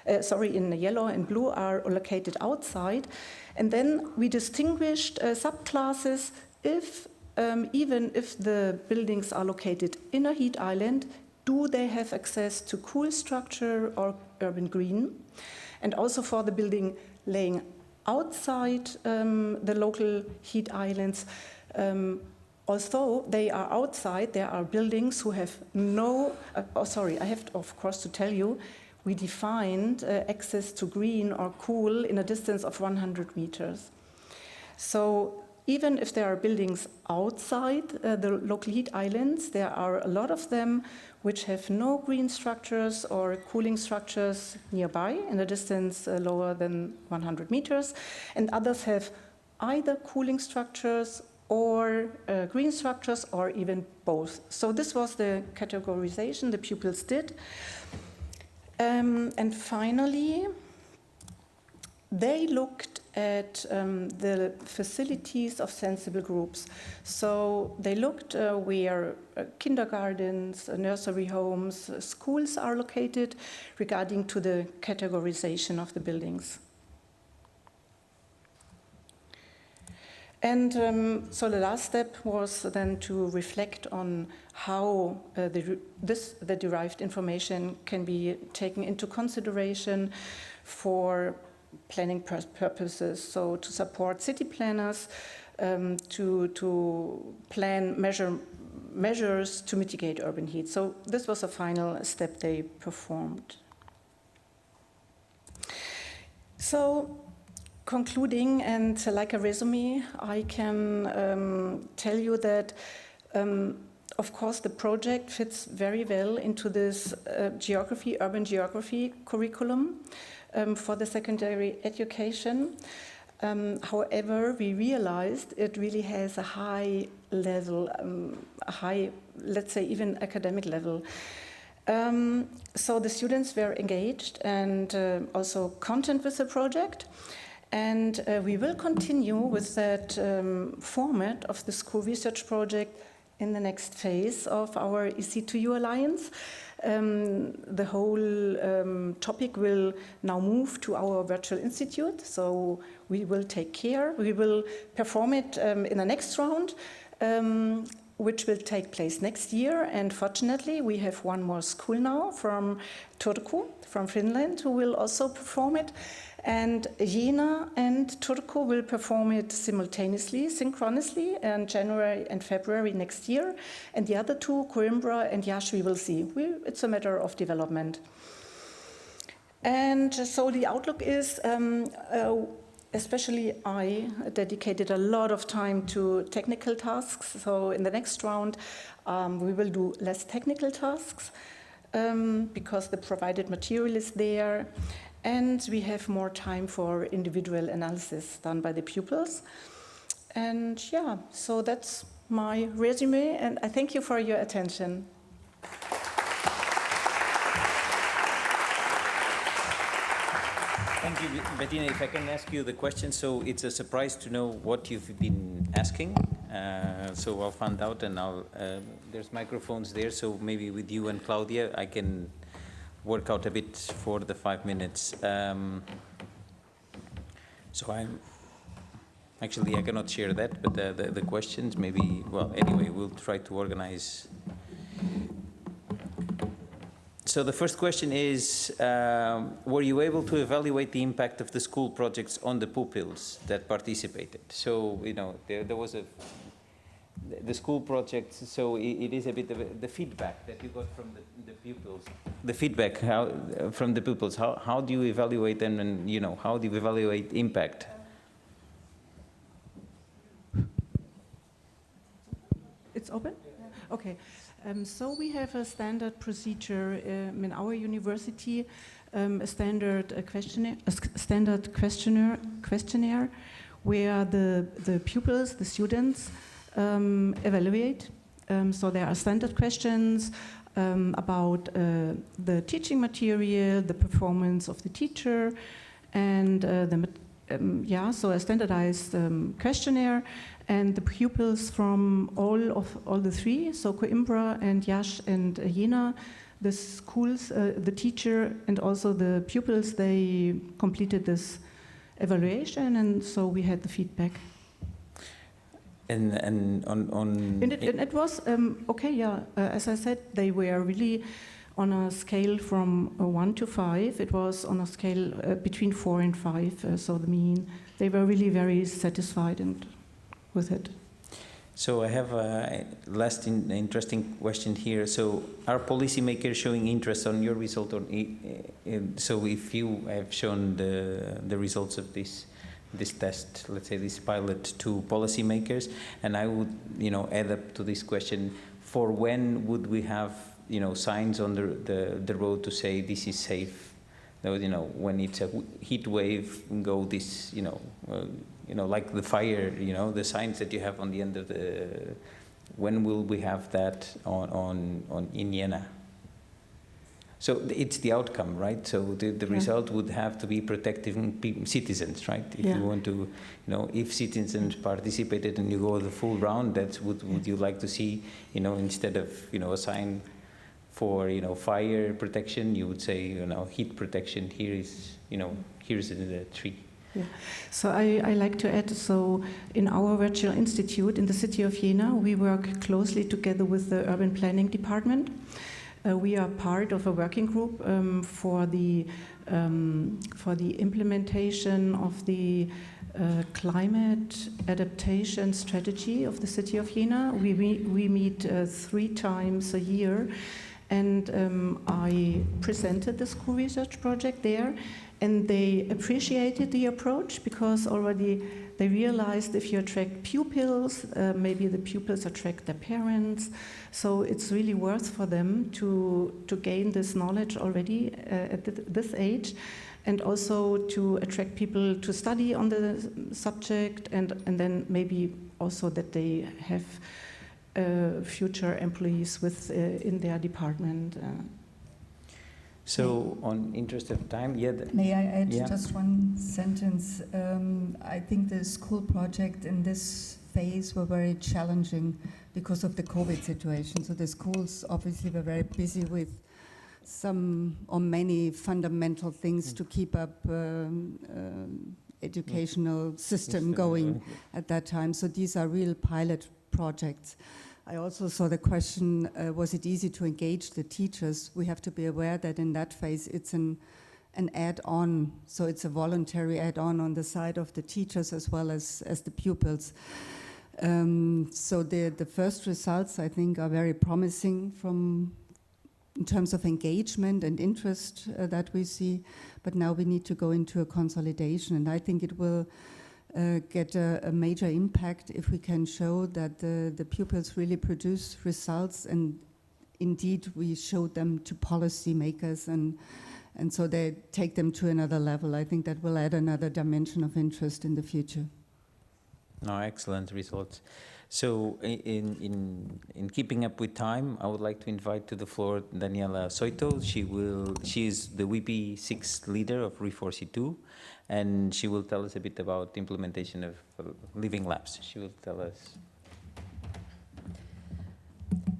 in yellow and blue are located outside. And then we distinguished subclasses even if the buildings are located in a heat island, do they have access to cool structure or urban green? And also for the building laying outside the local heat islands, although they are outside, there are buildings who have no, I have to, of course, to tell you, we defined access to green or cool in a distance of 100 meters. So even if there are buildings outside the local heat islands, there are a lot of them which have no green structures or cooling structures nearby in a distance lower than 100 meters, and others have either cooling structures or green structures or even both. So this was the categorization the pupils did. And finally, they looked at the facilities of sensible groups. So they looked where kindergartens, nursery homes, schools are located regarding to the categorization of the buildings. And so the last step was then to reflect on how the derived information can be taken into consideration for planning purposes, so to support city planners to plan measures to mitigate urban heat. So this was a final step they performed. So concluding, and like a resume, I can tell you that of course the project fits very well into this urban geography curriculum for the secondary education. However, we realized it really has a high level, let's say even academic level. So the students were engaged and also content with the project. And we will continue with that format of the school research project in the next phase of our EC2U Alliance. The whole topic will now move to our virtual institute, so we will take care. We will perform it in the next round, which will take place next year. And fortunately, we have one more school now from Turku, from Finland, who will also perform it. And Jena and Turku will perform it simultaneously, synchronously, in January and February next year. And the other two, Coimbra and Iași, we will see. It's a matter of development. And so the outlook is, especially I dedicated a lot of time to technical tasks. So in the next round, we will do less technical tasks because the provided material is there. And we have more time for individual analysis done by the pupils. And yeah, so that's my resume, and I thank you for your attention. Thank you, Bettina. If I can ask you the question, so it's a surprise to know what you've been asking. So I'll find out, and there's microphones there, so maybe with you and Claudia, I can work out a bit for the 5 minutes. So actually I cannot share that, but the questions maybe, well, anyway, we'll try to organize. So the first question is, were you able to evaluate the impact of the school projects on the pupils that participated? So, you know, there was the school projects, so it is a bit of the feedback that you got from the pupils. The feedback from the pupils, how do you evaluate them, and, you know, how do you evaluate impact? It's open? Okay. So we have a standard procedure in our university, a standard questionnaire where the pupils, the students, evaluate. So there are standard questions about the teaching material, the performance of the teacher, and so a standardized questionnaire. And the pupils from all the three, so Coimbra and Iași and Jena, the schools, the teacher, and also the pupils, they completed this evaluation, and so we had the feedback. And it was okay. Yeah, as I said, they were really on a scale from 1 to 5. It was on a scale between 4 and 5. So the mean. They were really very satisfied with it. So I have a last interesting question here. So are policymakers showing interest on your result? So if you have shown the results of this test, let's say this pilot, to policymakers, and I would, you know, add up to this question, for when would we have, you know, signs on the road to say this is safe? You know, when it's a heat wave, go this, you know, like the fire, you know, the signs that you have on the end of the. When will we have that in Jena? So it's the outcome, right? So the result would have to be protecting citizens, right? If you want to, you know, if citizens participated and you go the full round, that's would you like to see, you know, instead of, you know, a sign for, you know, fire protection, you would say, you know, heat protection. Here is, you know, here's the tree. Yeah. So I like to add, so in our virtual institute in the city of Jena, we work closely together with the urban planning department. We are part of a working group for the implementation of the climate adaptation strategy of the city of Jena. We meet 3 times a year, and I presented the school research project there, and they appreciated the approach because already they realized if you attract pupils, maybe the pupils attract their parents. So it's really worth for them to gain this knowledge already at this age, and also to attract people to study on the subject, and then maybe also that they have future employees in their department. So, on interest of time, May I add Yeah. just one sentence? I think the school project in this phase were very challenging because of the COVID situation. So the schools obviously were very busy with some or many fundamental things to keep up educational system going at that time. So these are real pilot projects. I also saw the question, was it easy to engage the teachers? We have to be aware that in that phase it's an add-on, so it's a voluntary add-on on the side of the teachers as well as the pupils. So the first results, I think, are very promising in terms of engagement and interest that we see, but now we need to go into a consolidation, and I think it will get a major impact if we can show that the pupils really produce results, and indeed we show them to policymakers, and so they take them to another level. I think that will add another dimension of interest in the future. No, excellent results. So in keeping up with time, I would like to invite to the floor Daniela Soito. She is the WP6 leader of RI4C2, and she will tell us a bit about the implementation of living labs. She will tell us.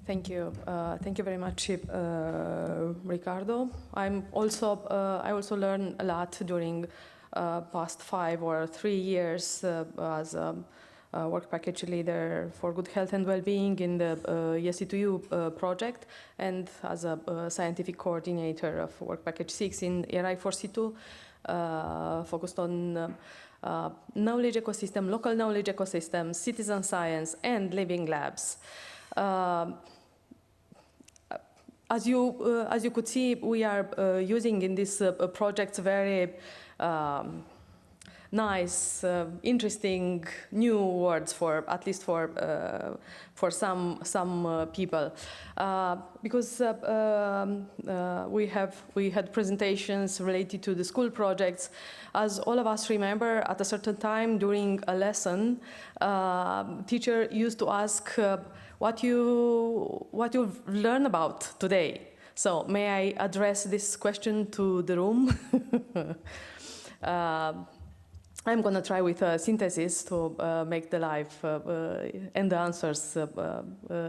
Thank you. Thank you very much, Ricardo. I also learned a lot during past 5 or 3 years as a work package leader for good health and well-being in the ESC2U project, and as a scientific coordinator of work package 6 in RI4C2, focused on knowledge ecosystem, local knowledge ecosystem, citizen science, and living labs. As you could see, we are using in this project very nice, interesting new words for at least for some people, because we had presentations related to the school projects. As all of us remember, at a certain time during a lesson, teacher used to ask what you've learned about today. So may I address this question to the room? I'm going to try with a synthesis to make the life and the answers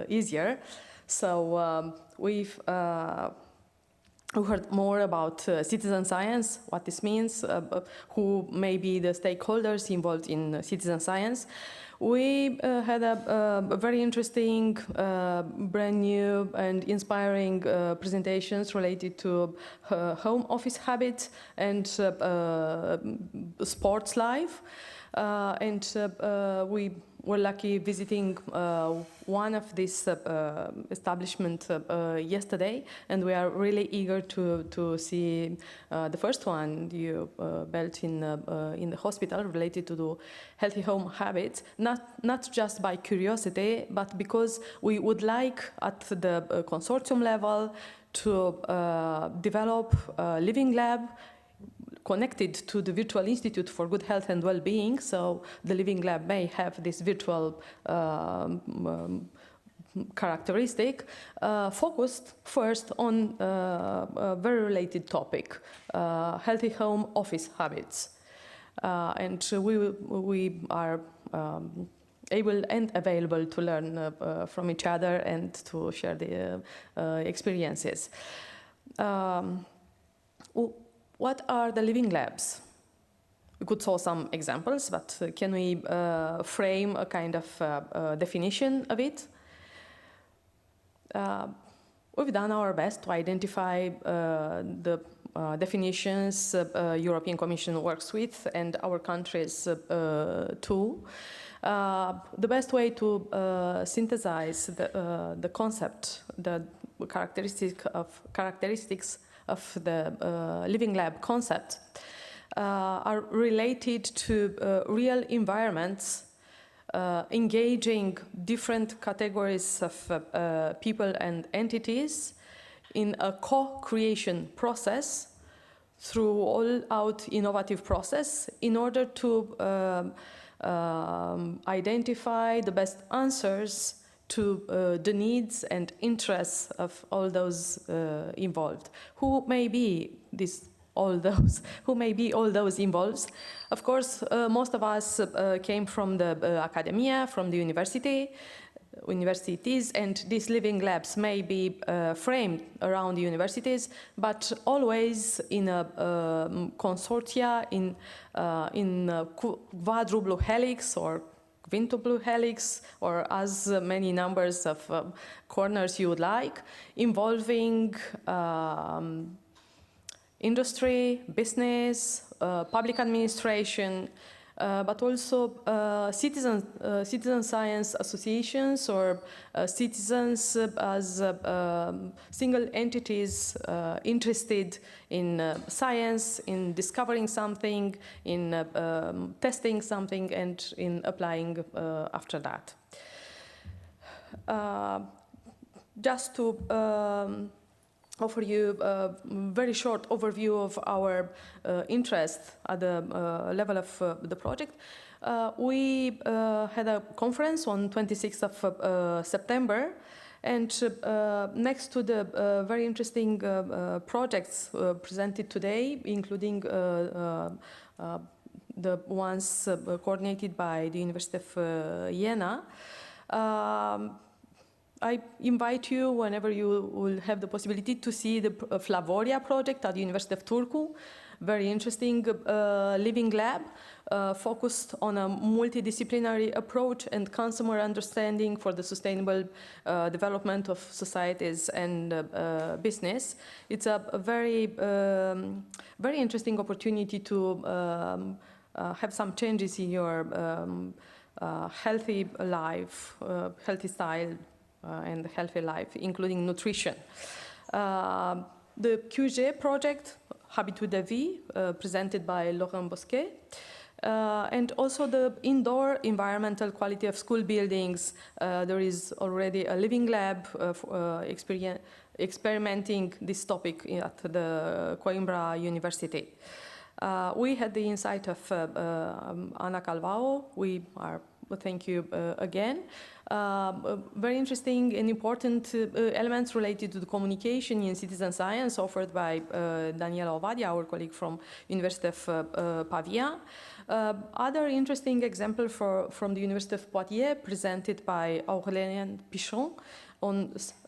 easier. So we've heard more about citizen science, what this means, who may be the stakeholders involved in citizen science. We had a very interesting, brand new and inspiring presentations related to home office habits and sports life. And we were lucky visiting one of these establishments yesterday, and we are really eager to see the first one you built in the hospital related to the healthy home habits, not just by curiosity, but because we would like at the consortium level to develop a living lab connected to the Virtual Institute for Good Health and Well-Being, so the Living Lab may have this virtual characteristic, focused first on a very related topic, healthy home office habits. And we are able and available to learn from each other and to share the experiences. What are the living labs? we could saw some examples, but can we frame a kind of definition of it? We've done our best to identify the definitions European Commission works with, and our countries too. The best way to synthesize the concept, the characteristics of the living lab concept are related to real environments engaging different categories of people and entities in a co-creation process through all-out innovative process in order to identify the best answers to the needs and interests of all those involved. Who may be all those involved? Of course, most of us came from the academia, from the universities, and these living labs may be framed around the universities, but always in a consortia, in quadruple helix or quintuple helix, or as many numbers of corners you would like, involving industry, business, public administration, but also citizen science associations or citizens as single entities interested in science, in discovering something, in testing something, and in applying after that. Just to offer you a very short overview of our interest at the level of the project. We had a conference on 26th of September, and next to the very interesting projects presented today, including the ones coordinated by the University of Jena, I invite you, whenever you will have the possibility, to see the Flavoria project at the University of Turku. Very interesting living lab focused on a multidisciplinary approach and consumer understanding for the sustainable development of societies and business. It's a very interesting opportunity to have some changes in your healthy life, healthy style, and healthy life, including nutrition. The QG project, Habitu de Vie, presented by Laurent Bosquet, and also the indoor environmental quality of school buildings. There is already a living lab experimenting this topic at the Coimbra University. We had the insight of Ana Calvao. Thank you again. Very interesting and important elements related to the communication in citizen science offered by Daniela Ovadia, our colleague from University of Pavia. Other interesting example from the University of Poitiers presented by Aurélien Pichon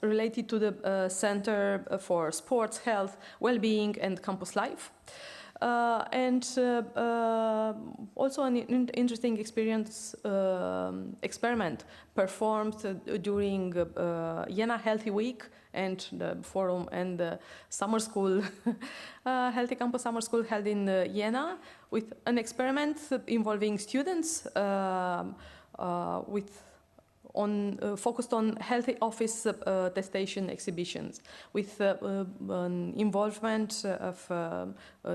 related to the Center for Sports, Health, Well-being and Campus Life. And also an interesting experiment performed during Jena Healthy Week and the forum and the summer school, Healthy Campus Summer School held in Jena, with an experiment involving students focused on healthy office testation exhibitions, with involvement of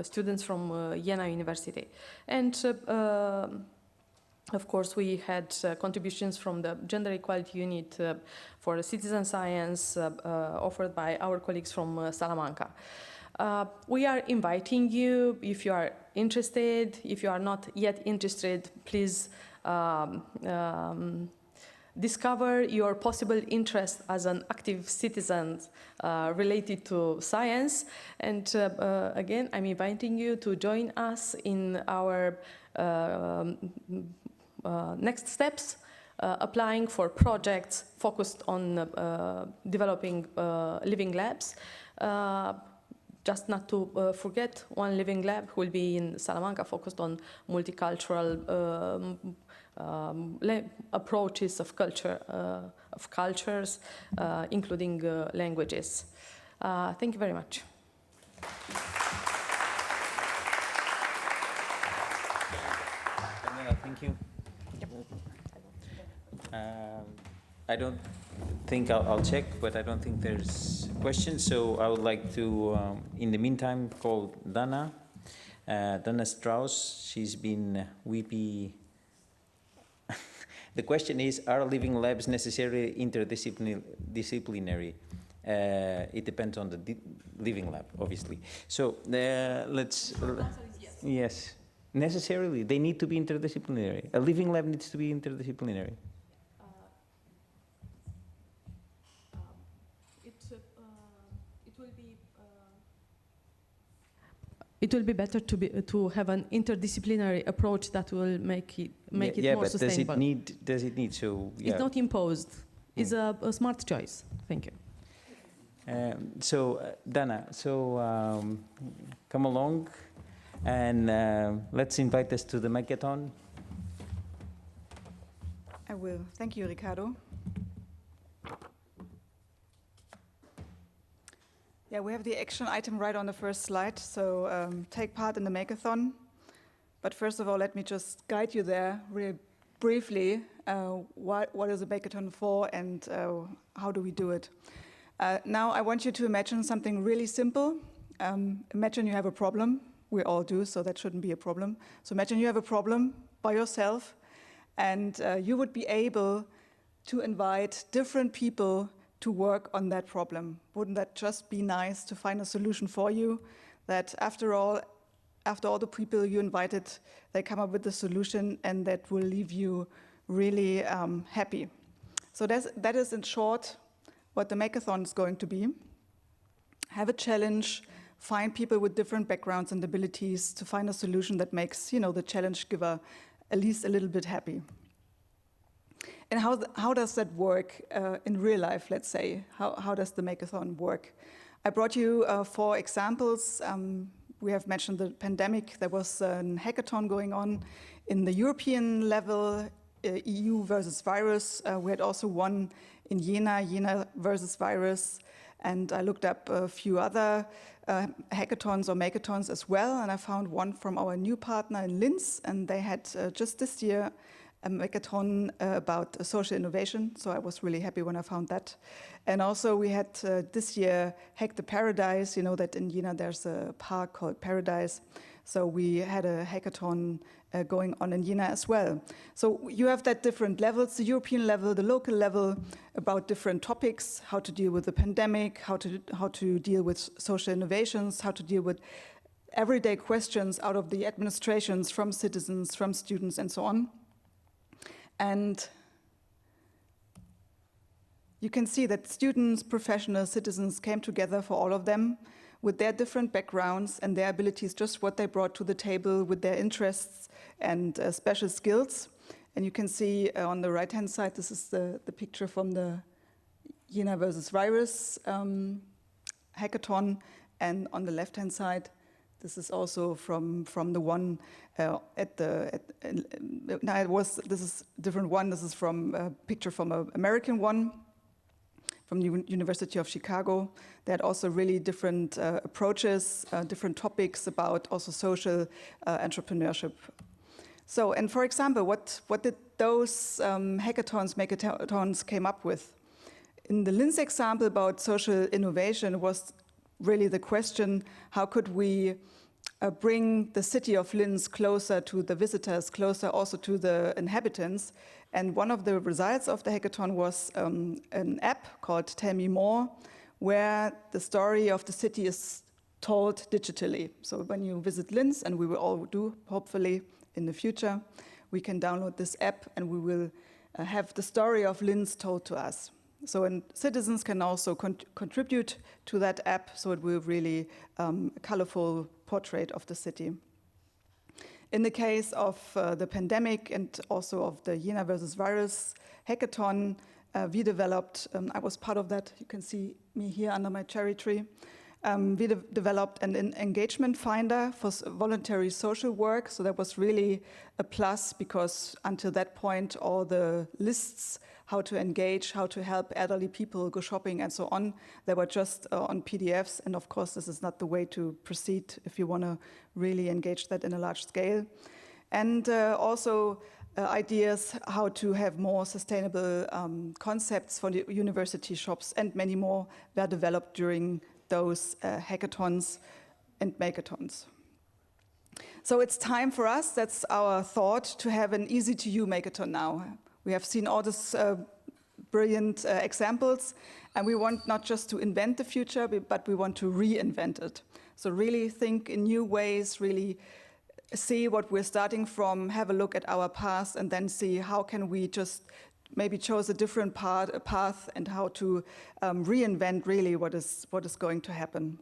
students from Jena University. And of course, we had contributions from the Gender Equality Unit for Citizen Science offered by our colleagues from Salamanca. We are inviting you, if you are interested. If you are not yet interested, please discover your possible interest as an active citizen related to science. And again, I'm inviting you to join us in our next steps, applying for projects focused on developing living labs. just not to forget, one living lab will be in Salamanca, focused on multicultural approaches of culture, of cultures, including languages. Thank you very much. Thank you. I don't think I'll check, but I don't think there's questions. So I would like to, in the meantime, call Dana. Dana Strauss. She's been VP. The question is: are living labs necessarily interdisciplinary? It depends on the living lab, obviously. So let's. Yes. Necessarily, they need to be interdisciplinary. A living lab needs to be interdisciplinary. It will be better to have an interdisciplinary approach that will make it more sustainable. Does it need? So yeah. It's not imposed. It's a smart choice. Thank you. Dana, come along. And let's invite us to the hackathon. I will. Thank you, Ricardo. Yeah, we have the action item right on the first slide. So take part in the hackathon. But first of all, let me just guide you there really briefly. What is a hackathon for and how do we do it? Now, I want you to imagine something really simple. Imagine you have a problem. We all do, so that shouldn't be a problem. So imagine you have a problem by yourself, and you would be able to invite different people to work on that problem. Wouldn't that just be nice to find a solution for you? That after all the people you invited, they come up with a solution, and that will leave you really happy. So that is in short what the hackathon is going to be. Have a challenge. Find people with different backgrounds and abilities to find a solution that makes, the challenge giver at least a little bit happy. And how does that work in real life, let's say? How does the hackathon work? I brought you 4 examples. We have mentioned the pandemic. There was a hackathon going on in the European level, EU versus virus. We had also one in Jena versus virus. And I looked up a few other hackathons or hackathons as well, and I found one from our new partner in Linz, and they had just this year a hackathon about social innovation, so I was really happy when I found that. And also we had this year Hack the Paradise, that in Jena there's a park called Paradise, so we had a hackathon going on in Jena as well. So you have that different levels, the European level, the local level, about different topics, how to deal with the pandemic, how to deal with social innovations, how to deal with everyday questions out of the administrations, from citizens, from students, and so on. And you can see that students, professionals, citizens came together for all of them with their different backgrounds and their abilities, just what they brought to the table with their interests and special skills. And you can see on the right-hand side, this is the picture from the Jena versus virus hackathon. And on the left-hand side, this is also from the one this is a different one. This is from a picture from an American one, from the University of Chicago. They had also really different approaches, different topics about also social entrepreneurship. So, and for example, what did those hackathons came up with? In the Linz example about social innovation was really the question, how could we bring the city of Linz closer to the visitors, closer also to the inhabitants? And one of the results of the hackathon was an app called Tell Me More, where the story of the city is told digitally. So when you visit Linz, and we will all do, hopefully, in the future, we can download this app and we will have the story of Linz told to us. So and citizens can also contribute to that app, so it will really a colorful portrait of the city. In the case of the pandemic and also of the Jena versus virus hackathon, we developed, I was part of that, you can see me here under my cherry tree. We developed an engagement finder for voluntary social work. So that was really a plus, because until that point, all the lists, how to engage, how to help elderly people go shopping and so on, they were just on PDFs. And of course, this is not the way to proceed if you want to really engage that in a large scale. And also ideas how to have more sustainable concepts for the university shops, and many more were developed during those hackathons and makeathons. So it's time for us, that's our thought, to have an easy-to-use makeathon now. We have seen all these brilliant examples, and we want not just to invent the future, but we want to reinvent it. So really think in new ways, really see what we're starting from, have a look at our past, and then see how can we just maybe chose a different path, and how to reinvent really what is going to happen.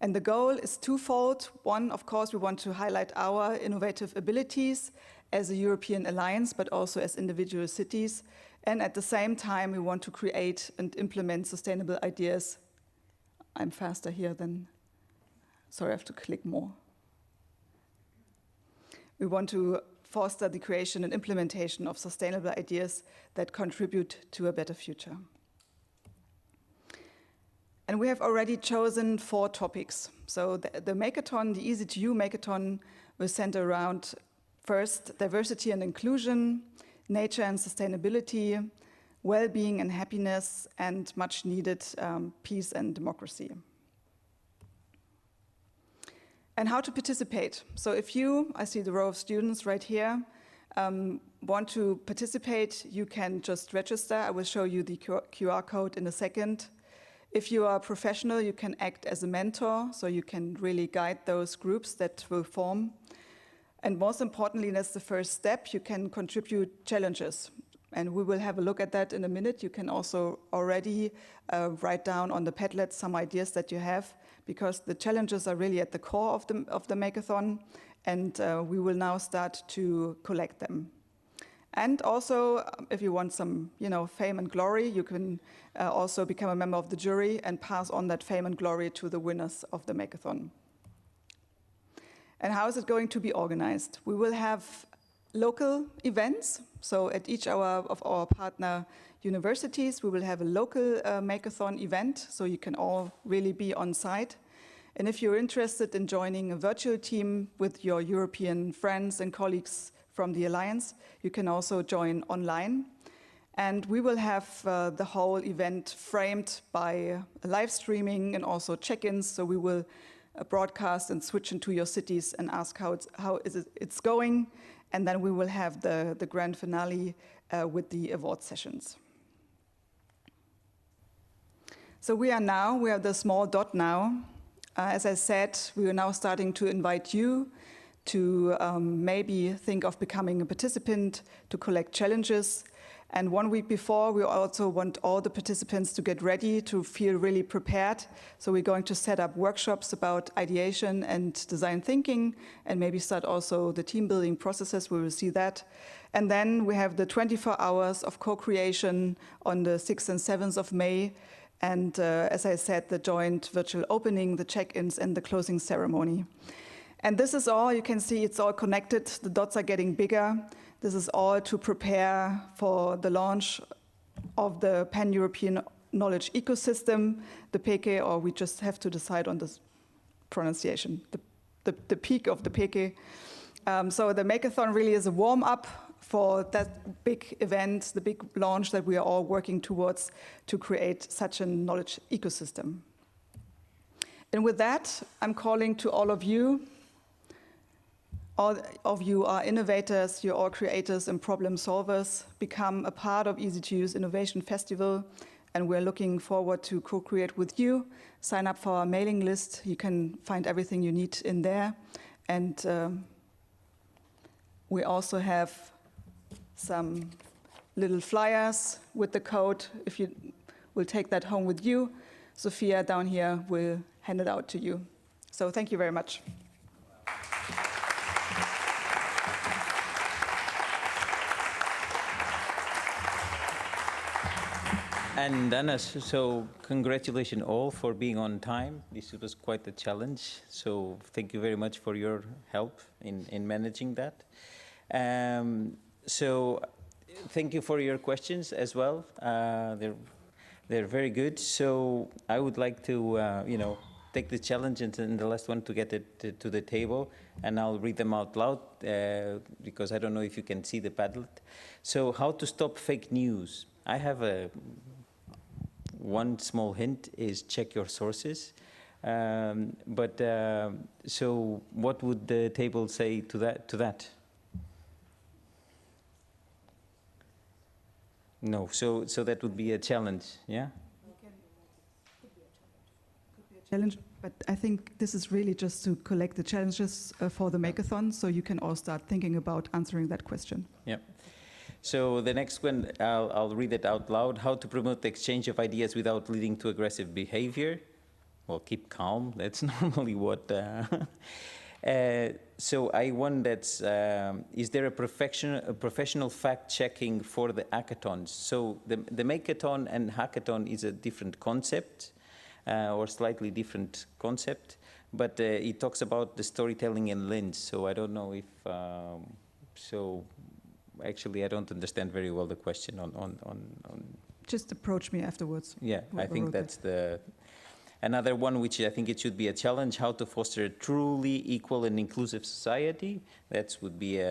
And the goal is twofold. One, of course, we want to highlight our innovative abilities as a European alliance, but also as individual cities. And at the same time, we want to create and implement sustainable ideas. I'm faster here than, sorry, I have to click more. We want to foster the creation and implementation of sustainable ideas that contribute to a better future. And we have already chosen 4 topics. So the makeathon, the easy-to-use makeathon, will center around, first, diversity and inclusion, nature and sustainability, well-being and happiness, and much needed peace and democracy. And how to participate. So if you, I see the row of students right here, want to participate, you can just register. I will show you the QR code in a second. If you are a professional, you can act as a mentor, so you can really guide those groups that will form. And most importantly, that's the first step, you can contribute challenges. And we will have a look at that in a minute. You can also already write down on the Padlet some ideas that you have, because the challenges are really at the core of the makeathon, and we will now start to collect them. And also, if you want some, fame and glory, you can also become a member of the jury and pass on that fame and glory to the winners of the makeathon. And how is it going to be organized? We will have local events. So at each of our partner universities, we will have a local makeathon event, so you can all really be on site. And if you're interested in joining a virtual team with your European friends and colleagues from the Alliance, you can also join online. And we will have the whole event framed by live streaming and also check-ins, so we will broadcast and switch into your cities and ask how it's going. And then we will have the grand finale with the award sessions. So we are the small dot now. As I said, we are now starting to invite you to maybe think of becoming a participant, to collect challenges. And 1 week before, we also want all the participants to get ready, to feel really prepared. So we're going to set up workshops about ideation and design thinking, and maybe start also the team building processes. We will see that. And then we have the 24 hours of co-creation on the 6th and 7th of May. And as I said, the joint virtual opening, the check-ins, and the closing ceremony. And this is all, you can see it's all connected. The dots are getting bigger. This is all to prepare for the launch of the Pan-European Knowledge Ecosystem, the PEKE, or we just have to decide on this pronunciation, the peak of the PEKE. So the Makeathon really is a warm-up for that big event, the big launch that we are all working towards to create such a knowledge ecosystem. And with that, I'm calling to all of you. All of you are innovators, you're all creators and problem solvers. Become a part of Easy2Use Innovation Festival, and we're looking forward to co-create with you. Sign up for our mailing list. You can find everything you need in there. And we also have some little flyers with the code. If you will take that home with you, Sophia down here will hand it out to you. So thank you very much. And Anna, so congratulations all for being on time. This was quite a challenge. So thank you very much for your help in managing that. So thank you for your questions as well. They're very good. So I would like to, take the challenge and the last one to get it to the table, and I'll read them out loud because I don't know if you can see the Padlet. So how to stop fake news. I have one small hint is check your sources. So what would the table say to that? No, so that would be a challenge, yeah? Challenge, but I think this is really just to collect the challenges for the Makeathon, so you can all start thinking about answering that question. Yeah. So the next one, I'll read it out loud. How to promote the exchange of ideas without leading to aggressive behavior. Well, keep calm. That's normally what... So I one that's, is there a professional fact-checking for the hackathons? So the Makeathon and hackathon is a different concept, or slightly different concept, but it talks about the storytelling in Linz. So I don't know if, so actually I don't understand very well the question on Just approach me afterwards. Yeah, I think that's the... Another one, which I think it should be a challenge, how to foster a truly equal and inclusive society. That would be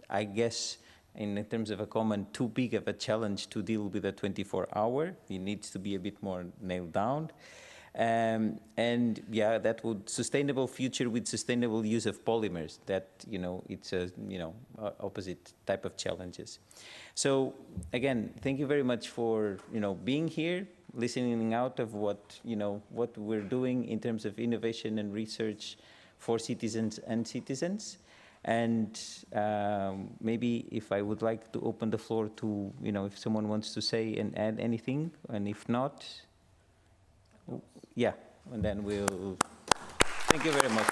I guess, in terms of a comment, too big of a challenge to deal with a 24-hour. It needs to be a bit more nailed down. And yeah, that would sustainable future with sustainable use of polymers. That, it's a, opposite type of challenges. So again, thank you very much for, being here, listening out of what, what we're doing in terms of innovation and research for citizens and citizens. And maybe if I would like to open the floor to, if someone wants to say and add anything, and if not, yeah, and then we'll, thank you very much.